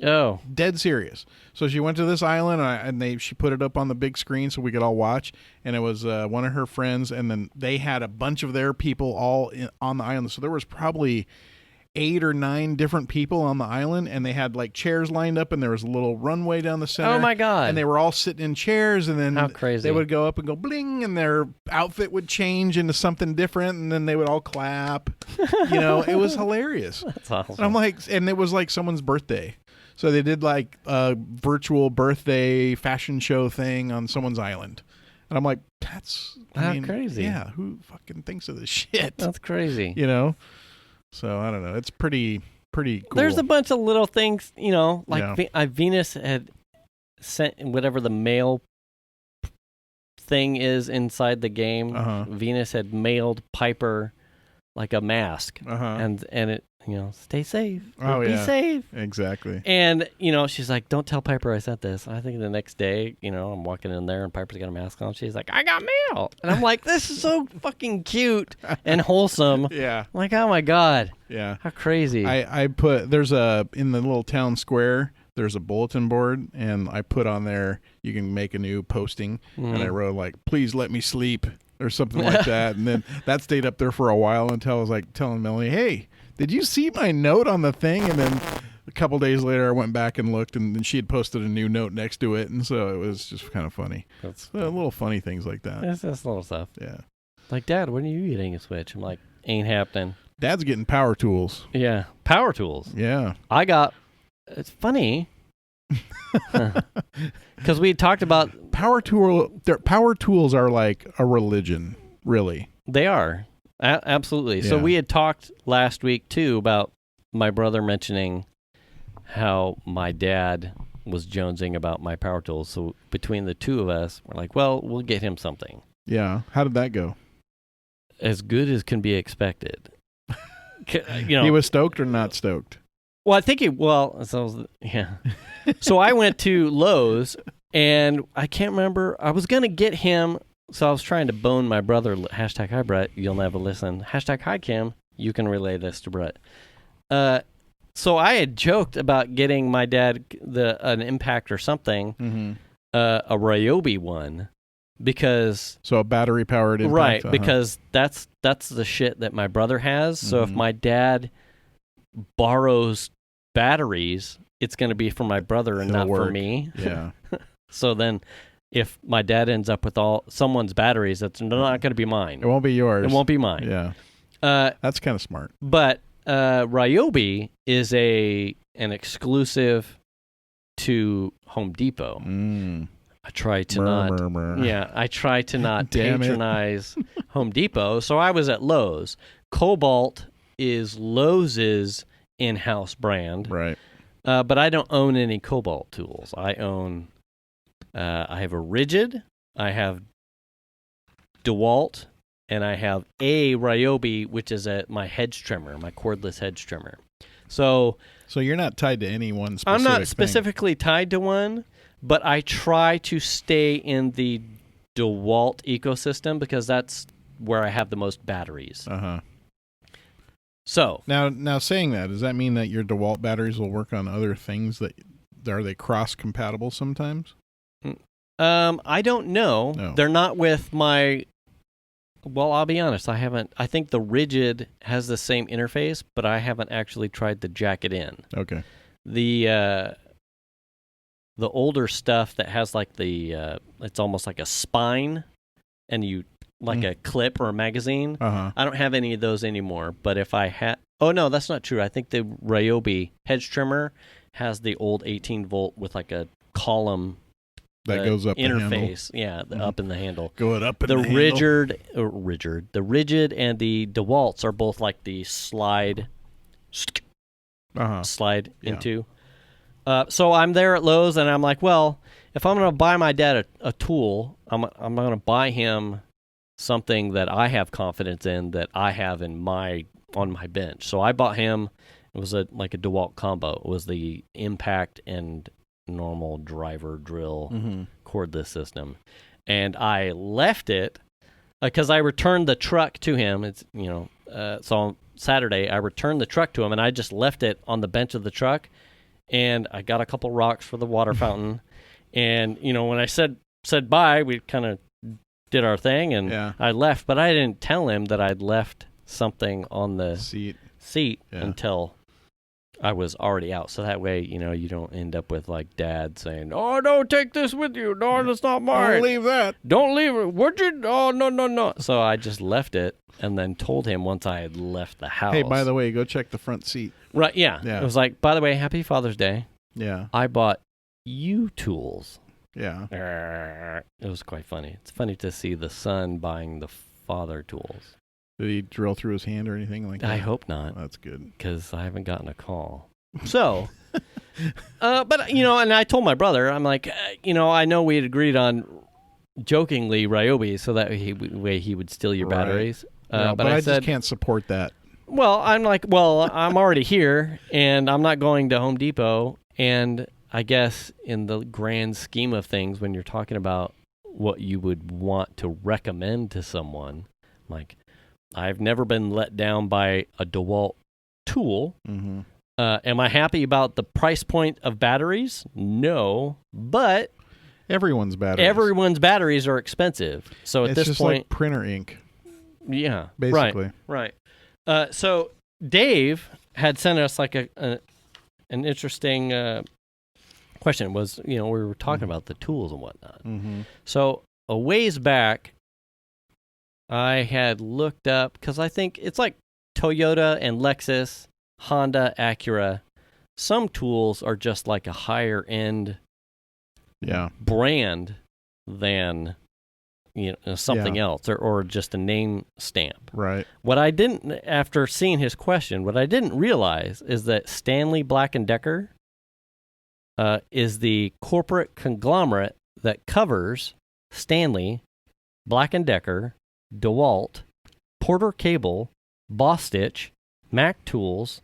Oh, Dead serious. So she went to this island and she put it up on the big screen so we could all watch. And it was one of her friends, and then they had a bunch of their people all on the island. So there was probably 8 or 9 different people on the island, and they had like chairs lined up, and there was a little runway down the center. Oh my God. And they were all sitting in chairs, and then how crazy. They would go up and go bling, and their outfit would change into something different, and then they would all clap. It was hilarious. That's awesome. And I'm like, and it was like someone's birthday. So they did like a virtual birthday fashion show thing on someone's island. And I'm like, that's crazy. Yeah, who fucking thinks of this shit? That's crazy. So I don't know. It's pretty cool. There's a bunch of little things, like Venus had sent whatever the mail thing is inside the game. Venus had mailed Piper like a mask, and it, stay safe. Be safe. Exactly. And she's like, don't tell Piper I sent this. I think the next day, I'm walking in there and Piper's got a mask on. She's like, I got mail, and I'm like, this is so fucking cute and wholesome. Yeah. I'm like, oh my God. Yeah. How crazy. I put in the little town square. There's a bulletin board, and I put on there, you can make a new posting, and I wrote like, please let me sleep, or something like that. And then that stayed up there for a while until I was like telling Melanie, hey, did you see my note on the thing? And then a couple days later, I went back and looked, and then she had posted a new note next to it, and so it was just kind of funny. That's little funny things like that. It's just little stuff. Yeah. Like, Dad, when are you getting a Switch? I'm like, ain't happening. Dad's getting power tools. Yeah, power tools. Yeah. It's funny. Because we talked about power tools are like a religion, really. They are. Absolutely. Yeah. So we had talked last week, too, about my brother mentioning how my dad was jonesing about my power tools. So between the two of us, we're like, well, we'll get him something. Yeah. How did that go? As good as can be expected. He was stoked or not stoked? Well, I think yeah. So I went to Lowe's, and I can't remember. I was going to get him, so I was trying to bone my brother. Hashtag hi, Brett. You'll never listen. Hashtag hi, Kim. You can relay this to Brett. So I had joked about getting my dad an Impact or something, a Ryobi one, because... So a battery-powered Impact. Right, because that's the shit that my brother has. So if my dad borrows batteries, it's going to be for my brother and not for me. Yeah. So then if my dad ends up with someone's batteries, that's not going to be mine. It won't be yours. It won't be mine. Yeah. That's kind of smart. But Ryobi is an exclusive to Home Depot. I try to not. Yeah, I try to not patronize Home Depot. So I was at Lowe's. Cobalt is Lowe's in-house brand. Right. But I don't own any Cobalt tools. I have a Rigid, I have DeWalt, and I have a Ryobi, which is my hedge trimmer, my cordless hedge trimmer. So you're not tied to any one specific I'm not thing. specifically tied to one, but I try to stay in the DeWalt ecosystem because that's where I have the most batteries. So now saying that, does that mean that your DeWalt batteries will work on other things are they cross compatible sometimes? I don't know. No. They're not with my. Well, I'll be honest. I think the Rigid has the same interface, but I haven't actually tried to jack it in. Okay. The older stuff that has like it's almost like a spine, and you like a clip or a magazine. I don't have any of those anymore. But if I had, oh no, that's not true. I think the Ryobi hedge trimmer has the old 18-volt with like a column. That goes up interface, the handle. Yeah, up in the handle. Going up in the handle. The Rigid and the DeWalts are both like the slide into. So I'm there at Lowe's, and I'm like, well, if I'm going to buy my dad a tool, I'm going to buy him something that I have confidence in, that I have on my bench. So I bought him. It was like a DeWalt combo. It was the Impact and normal driver drill cordless system, and I left it because I returned the truck to him. It's so on Saturday I returned the truck to him, and I just left it on the bench of the truck, and I got a couple rocks for the water fountain, and when I said bye, we kind of did our thing, and I left, but I didn't tell him that I'd left something on the seat until I was already out. So that way, you don't end up with like Dad saying, "Oh, don't take this with you. No, that's not mine. Don't leave that. Don't leave it. Would you? Oh, no." So I just left it and then told him once I had left the house. Hey, by the way, go check the front seat. Right, yeah. It was like, by the way, happy Father's Day. Yeah. I bought you tools. Yeah. It was quite funny. It's funny to see the son buying the father tools. Did he drill through his hand or anything like that? I hope not. That's good. Because I haven't gotten a call. So, but, and I told my brother, I'm like, I know we had agreed on jokingly Ryobi so that way he would steal your batteries. But I just can't support that. Well, I'm like, I'm already here, and I'm not going to Home Depot, and I guess in the grand scheme of things, when you're talking about what you would want to recommend to someone, like, I've never been let down by a DeWalt tool. Mm-hmm. Am I happy about the price point of batteries? No, but everyone's batteries are expensive. So at it's this just point, like printer ink. Yeah, basically. Right. So Dave had sent us like an interesting question. Was we were talking about the tools and whatnot. Mm-hmm. So a ways back, I had looked up because I think it's like Toyota and Lexus, Honda, Acura. Some tools are just like a higher end brand than something else or just a name stamp. Right. What I didn't, after seeing his question, what I didn't realize is that Stanley Black & Decker is the corporate conglomerate that covers Stanley, Black & Decker, DeWalt, Porter Cable, Boss Stitch, Mac Tools,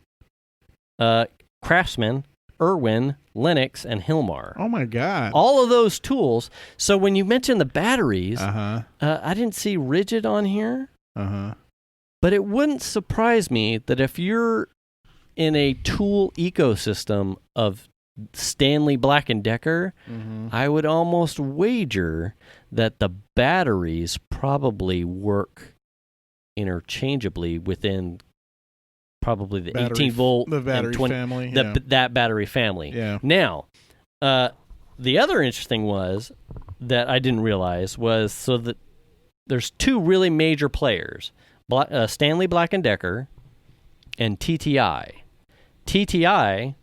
Craftsman, Irwin, Lennox, and Hilmar. Oh my God! All of those tools. So when you mentioned the batteries, Uh-huh. I didn't see Rigid on here. Uh-huh. But it wouldn't surprise me that if you're in a tool ecosystem of Stanley Black & Decker, Mm-hmm. I would almost wager that the batteries probably work interchangeably within probably the 18 volt, the battery and 20, family, that battery family. Yeah. Now, the other interesting was that I didn't realize was so that there's two really major players, Stanley Black & Decker and TTI. TTI,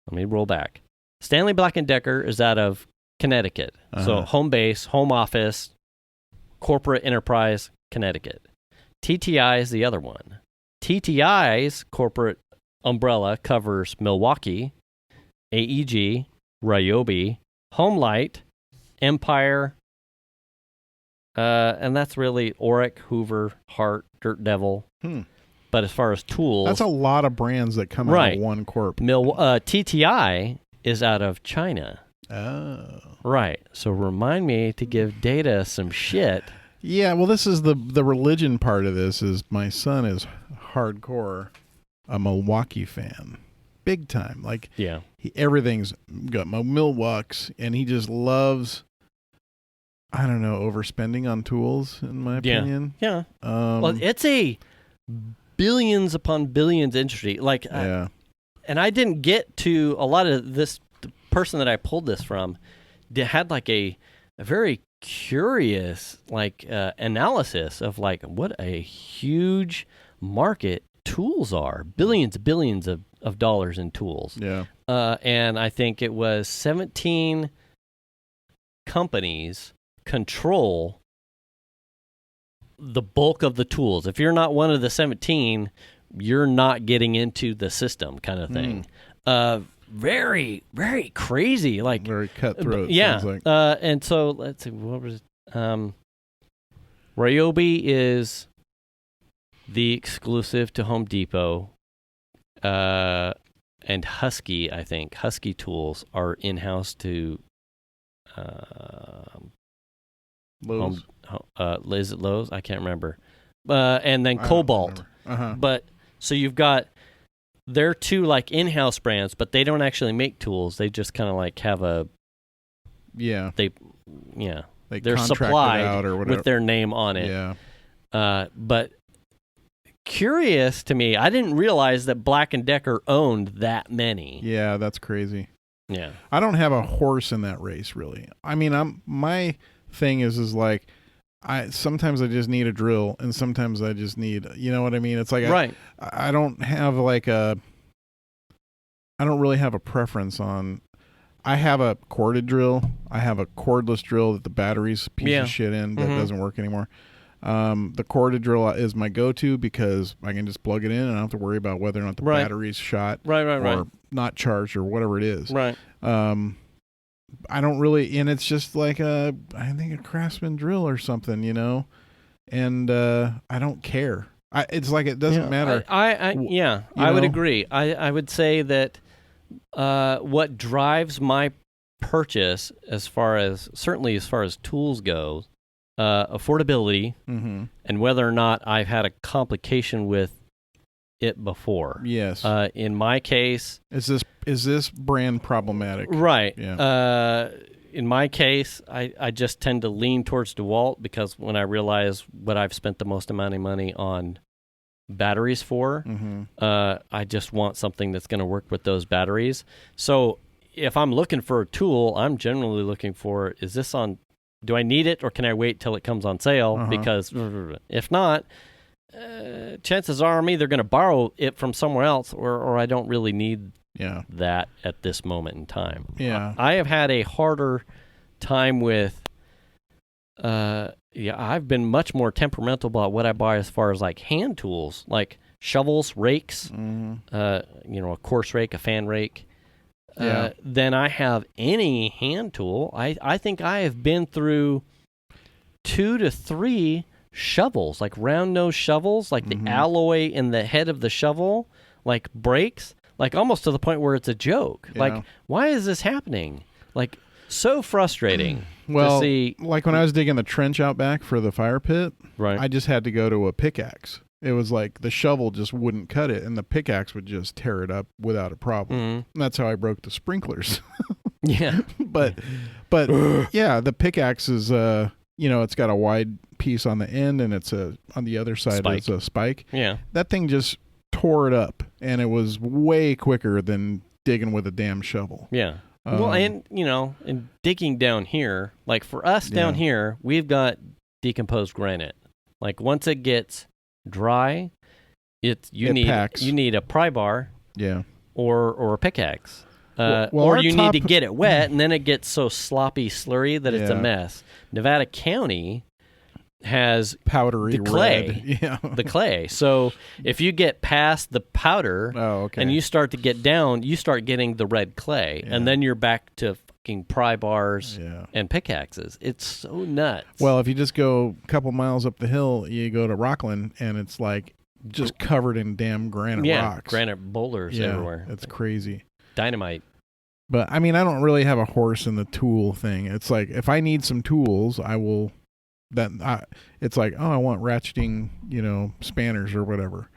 let me roll back. Stanley Black & Decker is out of Connecticut. So home base, home office, corporate enterprise, Connecticut. TTI is the other one. TTI's corporate umbrella covers Milwaukee, AEG, Ryobi, Homelight, Empire, and that's really Oric, Hoover, Hart, Dirt Devil. But as far as tools, that's a lot of brands that come out of one corp. TTI is out of China. Oh. Right. So remind me to give Data some shit. Yeah, well, this is the religion part of this. Is my son is hardcore a Milwaukee fan, big time. Like, everything's got Milwaukee's, and he just loves. I don't know, overspending on tools, in my opinion. Yeah. Well, it's a billions upon billions industry. Like, and I didn't get to a lot of this. The person that I pulled this from had like a very curious analysis of like what a huge market tools are. Billions of dollars in tools. Yeah. And I think it was 17 companies control the bulk of the tools. If you're not one of the 17, you're not getting into the system, kind of thing. Very, very crazy. Like, very cutthroat. Yeah. Sounds like. And so let's see, what was it? Ryobi is the exclusive to Home Depot. And Husky, I think. Husky tools are in-house to Lowe's. Is it Lowe's? I can't remember. And then Cobalt. But so you've got they're two like in-house brands, but they don't actually make tools. They just kind of like have a They they're supplied out or whatever with their name on it. Yeah. But curious to me, I didn't realize that Black & Decker owned that many. Yeah, that's crazy. Yeah. I don't have a horse in that race, really. I mean, my thing is like, sometimes I just need a drill, and sometimes I just need, you know what I mean? It's like, right. I don't have like I don't really have a preference on. I have a corded drill. I have a cordless drill that the battery's a piece of shit in that doesn't work anymore. The corded drill is my go-to because I can just plug it in and I don't have to worry about whether or not the battery's shot or not charged or whatever it is. Right. I don't really, and it's just like I think a Craftsman drill or something, you know, and I don't care. It's like it doesn't matter. I would agree. I would say that what drives my purchase, as far as tools go, affordability, and whether or not I've had a complication with it before. Yes. In my case, is this brand problematic? Right. Yeah. In my case, I just tend to lean towards DeWalt because when I realize what I've spent the most amount of money on batteries for, I just want something that's going to work with those batteries. So if I'm looking for a tool, I'm generally looking for, do I need it or can I wait till it comes on sale? Because if not, chances are I'm either going to borrow it from somewhere else or I don't really need that at this moment in time. Yeah. I have had a harder time with, I've been much more temperamental about what I buy as far as like hand tools, like shovels, rakes, a coarse rake, a fan rake. Than I have any hand tool. I think I have been through 2 to 3 shovels, like round nose shovels, like the alloy in the head of the shovel, like breaks, like almost to the point where it's a joke. Yeah. Like, why is this happening? Like, so frustrating. Well, to see. Like when I was digging the trench out back for the fire pit, right. I just had to go to a pickaxe. It was like the shovel just wouldn't cut it, and the pickaxe would just tear it up without a problem. And that's how I broke the sprinklers. Yeah. But yeah, the pickaxe is, it's got a wide piece on the end, and it's on the other side it's a spike. Yeah. That thing just tore it up, and it was way quicker than digging with a damn shovel. Yeah. Well, and, in digging down here, like for us down here, we've got decomposed granite. Like once it gets dry, you need a pry bar, or a pickaxe, or you need to get it wet, and then it gets so sloppy, slurry that it's a mess. Nevada County has powdery the clay, red. the clay. So if you get past the powder, and you start to get down, you start getting the red clay, and then you're back to fucking pry bars and pickaxes. It's so nuts. Well, if you just go a couple miles up the hill, you go to Rockland, and it's like just covered in damn granite rocks. Granite boulders everywhere. It's crazy. Dynamite. But, I mean, I don't really have a horse in the tool thing. It's like, if I need some tools, I will... it's like, I want ratcheting, spanners or whatever.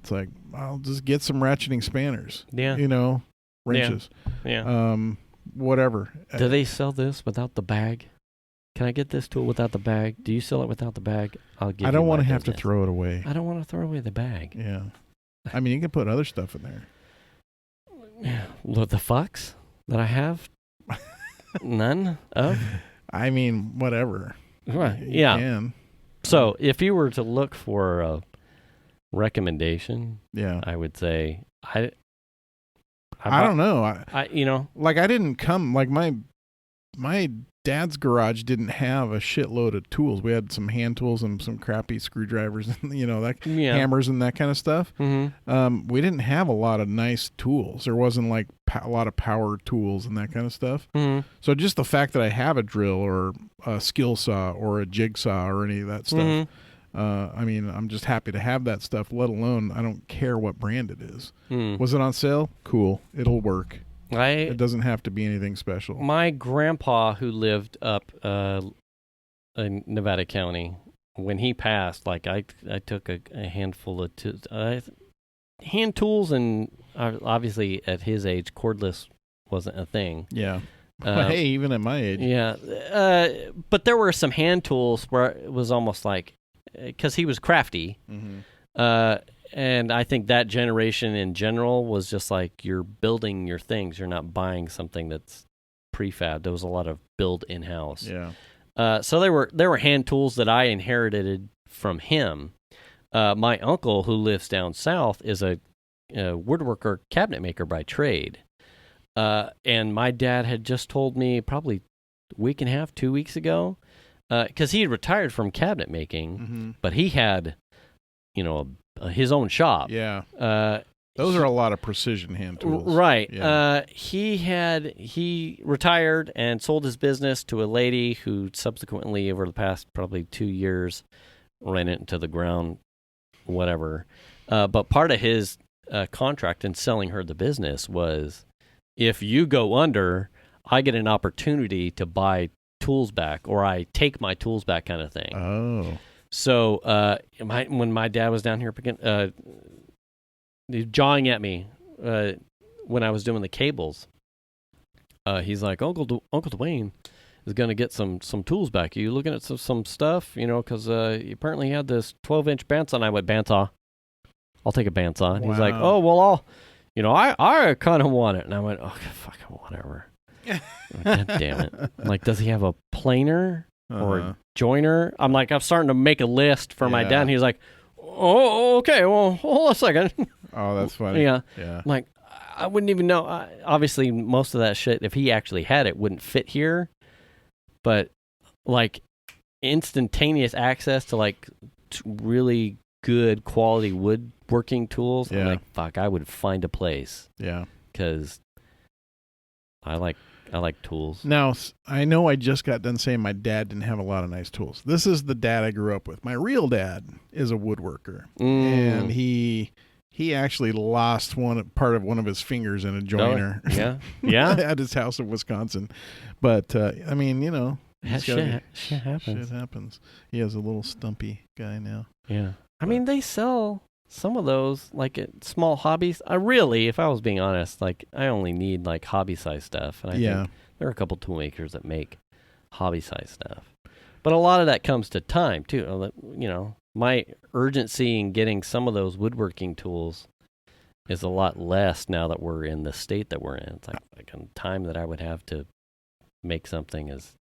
It's like, I'll just get some ratcheting spanners. Yeah. Wrenches. Yeah. Whatever. Do they sell this without the bag? Can I get this tool without the bag? Do you sell it without the bag? I'll give you. I don't want to have business. to throw it away. I don't want to throw away the bag. Yeah. I mean, you can put other stuff in there. Yeah. The fucks that I have? None of? I mean, whatever. Right. You can. So if you were to look for a recommendation, I would say I don't know. I didn't come, like my dad's garage didn't have a shitload of tools. We had some hand tools and some crappy screwdrivers and hammers and that kind of stuff. We didn't have a lot of nice tools. There wasn't like a lot of power tools and that kind of stuff. So just the fact that I have a drill or a skill saw or a jigsaw or any of that stuff, I mean, I'm just happy to have that stuff, let alone I don't care what brand it is. Was it on sale? Cool. It'll work. It doesn't have to be anything special. My grandpa, who lived up in Nevada County. When he passed, like I took a handful of hand tools, and obviously at his age, cordless wasn't a thing. Yeah. Hey, even at my age. Yeah. But there were some hand tools where it was almost like, because he was crafty. Mm-hmm. And I think that generation in general was just like, you're building your things. You're not buying something that's prefab. There was a lot of build in-house. Yeah. So there were hand tools that I inherited from him. My uncle, who lives down south, is a woodworker, cabinet maker by trade. And my dad had just told me probably a week and a half, 2 weeks ago, because he had retired from cabinet making, Mm-hmm. but he had, his own shop. Yeah. Those are a lot of precision hand tools. Right. Yeah. He retired and sold his business to a lady who subsequently, over the past probably 2 years, ran it into the ground, whatever. But part of his contract in selling her the business was, if you go under, I get an opportunity to buy tools back, or I take my tools back, kind of thing. Oh. So when my dad was down here jawing at me when I was doing the cables, he's like, Uncle Dwayne is going to get some tools back. Are you looking at some stuff? Because he apparently had this 12-inch bandsaw. And I went, bandsaw? I'll take a bandsaw. And he's like, oh, well, I kind of want it. And I went, oh, fucking whatever. God damn it. I'm like, does he have a planer or a joiner? I'm starting to make a list for my dad. And he's like, oh, okay, well, hold on a second. Oh, that's funny. Yeah. Yeah. I'm like, I wouldn't even know. Obviously, most of that shit, if he actually had it, wouldn't fit here. But, like, instantaneous access to, like, really good quality woodworking tools, I'm like, fuck, I would find a place. Yeah. Because I like tools. Now, I know I just got done saying my dad didn't have a lot of nice tools. This is the dad I grew up with. My real dad is a woodworker. And he actually lost part of one of his fingers in a joiner. Oh, yeah. Yeah. At his house in Wisconsin. But, I mean, shit happens. Shit happens. He has a little stumpy guy now. Yeah. I mean, they sell some of those, like, at small hobbies. If I was being honest, like, I only need, like, hobby-size stuff. And I think there are a couple tool makers that make hobby-size stuff. But a lot of that comes to time, too. My urgency in getting some of those woodworking tools is a lot less now that we're in the state that we're in. It's like a time that I would have to make something is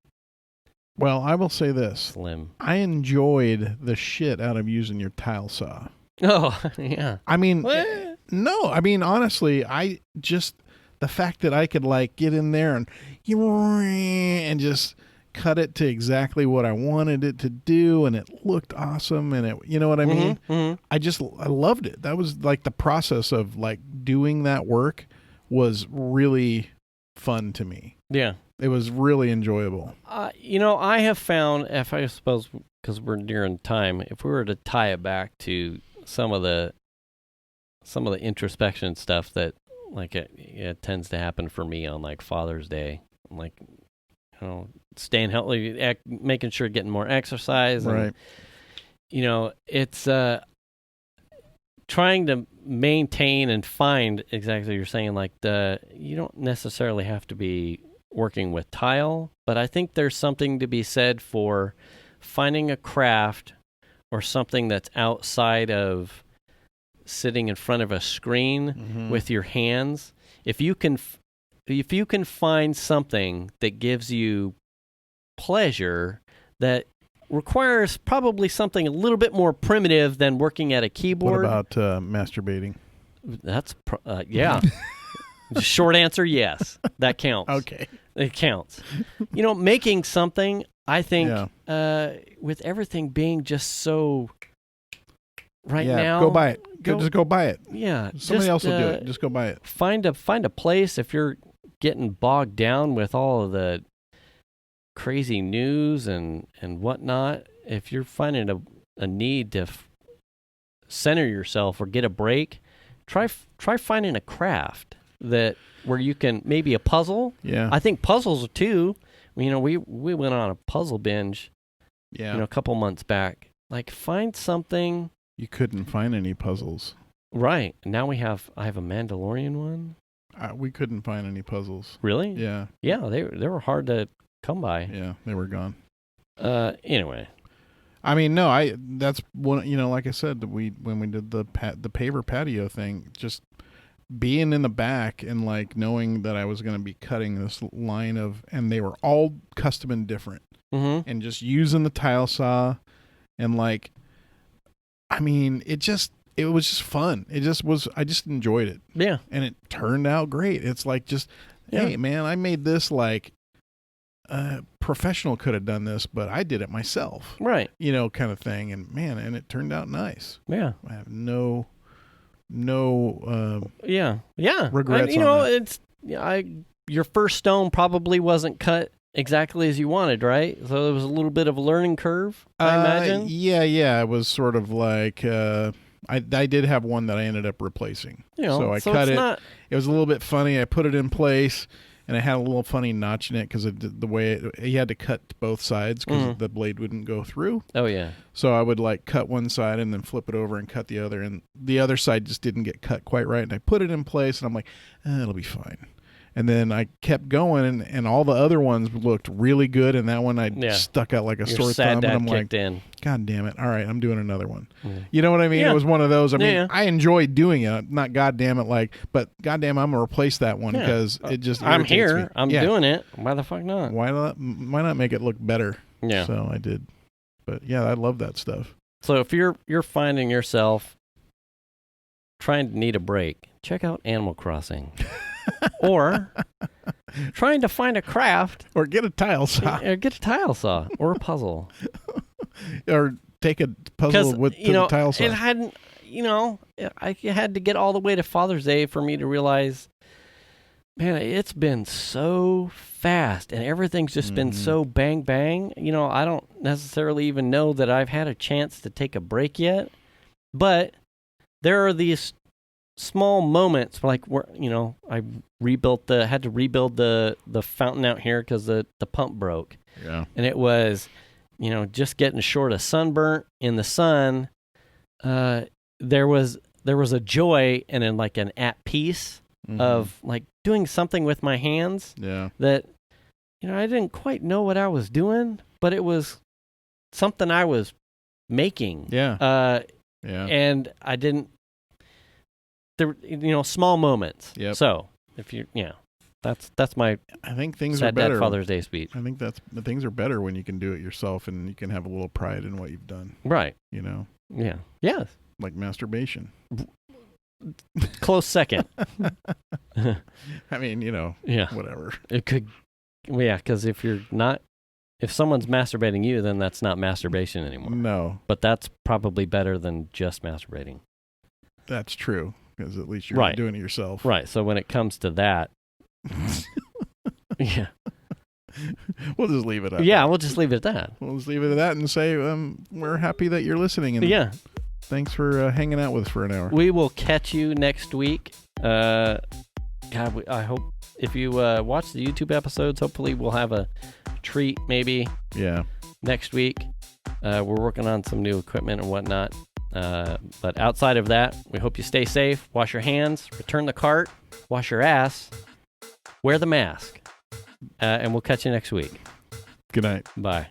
Well, I will say this. Slim. I enjoyed the shit out of using your tile saw. Oh, yeah. I mean, What? no, I mean, honestly, the fact that I could, like, get in there and just cut it to exactly what I wanted it to do, and it looked awesome, and you know what I mean? Mm-hmm. I loved it. That was, like, the process of, like, doing that work was really fun to me. Yeah. It was really enjoyable. I have found, I suppose, because we're nearing time, if we were to tie it back to some of the introspection stuff that, like, it tends to happen for me on, like, Father's Day, like, staying healthy, making sure getting more exercise, and, right? It's trying to maintain and find exactly what you're saying. Like, you don't necessarily have to be working with tile, but I think there's something to be said for finding a craft or something that's outside of sitting in front of a screen with your hands. If you can find something that gives you pleasure that requires probably something a little bit more primitive than working at a keyboard. What about masturbating? That's yeah. Short answer, yes. That counts. Okay. It counts. Making something, I think, with everything being just so now. Go buy it. Just go buy it. Yeah. Somebody else will do it. Just go buy it. Find a place if you're getting bogged down with all of the crazy news and whatnot. If you're finding a need to center yourself or get a break, try finding a craft where you can, maybe a puzzle. Yeah. I think puzzles too. We went on a puzzle binge Yeah. a couple months back. Like, find something. You couldn't find any puzzles. Right. Now I have a Mandalorian one. We couldn't find any puzzles. Really? Yeah. Yeah, they were hard to come by. Yeah, they were gone. Anyway. I mean, no, that's one, like I said, when we did the paver patio thing, just being in the back and like knowing that I was going to be cutting this line and they were all custom and different, and just using the tile saw, and like, I mean, it was just fun. It just was. I just enjoyed it. Yeah, and it turned out great. It's like hey man, I made this like. Professional could have done this, but I did it myself. Right. Kind of thing. And man, and it turned out nice. Yeah. I have no yeah. regrets. It's your first stone probably wasn't cut exactly as you wanted, right? So there was a little bit of a learning curve, I imagine. Yeah. It was sort of like I did have one that I ended up replacing. So I cut it. It was a little bit funny. I put it in place. And it had a little funny notch in it because the way you had to cut both sides because the blade wouldn't go through. Oh, yeah. So I would like cut one side and then flip it over and cut the other. And the other side just didn't get cut quite right. And I put it in place and I'm like, it'll be fine. And then I kept going and all the other ones looked really good. And that one I stuck out like a sore thumb. And I'm like, God damn it. All right, I'm doing another one. You know what I mean? Yeah. It was one of those. I mean, I enjoyed doing it. Not God damn it, but God damn, I'm going to replace that one because it just I'm here. me. I'm doing it. Why the fuck not? Why not make it look better? Yeah. So I did. But yeah, I love that stuff. So if you're finding yourself trying to need a break, check out Animal Crossing. Or trying to find a craft. Or get a tile saw. Or get a tile saw. Or a puzzle. Or take a puzzle with the tile saw. It hadn't, I had to get all the way to Father's Day for me to realize, man, it's been so fast and everything's just been so bang, bang. I don't necessarily even know that I've had a chance to take a break yet. But there are these small moments like where I had to rebuild the fountain out here because the pump broke. Yeah. And it was just getting short of sunburnt in the sun. There was a joy and then like an at peace of like doing something with my hands. Yeah. That I didn't quite know what I was doing, but it was something I was making. Yeah. And I didn't. There, small moments. Yep. So if you, that's my. I think things are better. Father's Day speech. I think things are better when you can do it yourself and you can have a little pride in what you've done. Right. Yeah. Yes. Like masturbation. Close second. I mean, Yeah. Whatever. It could. Yeah, because if someone's masturbating you, then that's not masturbation anymore. No. But that's probably better than just masturbating. That's true. Because at least you're doing it yourself. Right. So when it comes to that, yeah. We'll just leave it at that. We'll just leave it at that. We'll just leave it at that and say we're happy that you're listening. And thanks for hanging out with us for an hour. We will catch you next week. I hope if you watch the YouTube episodes, hopefully we'll have a treat maybe. Yeah. Next week. We're working on some new equipment and whatnot. But outside of that, we hope you stay safe, wash your hands, return the cart, wash your ass, wear the mask, and we'll catch you next week. Good night. Bye.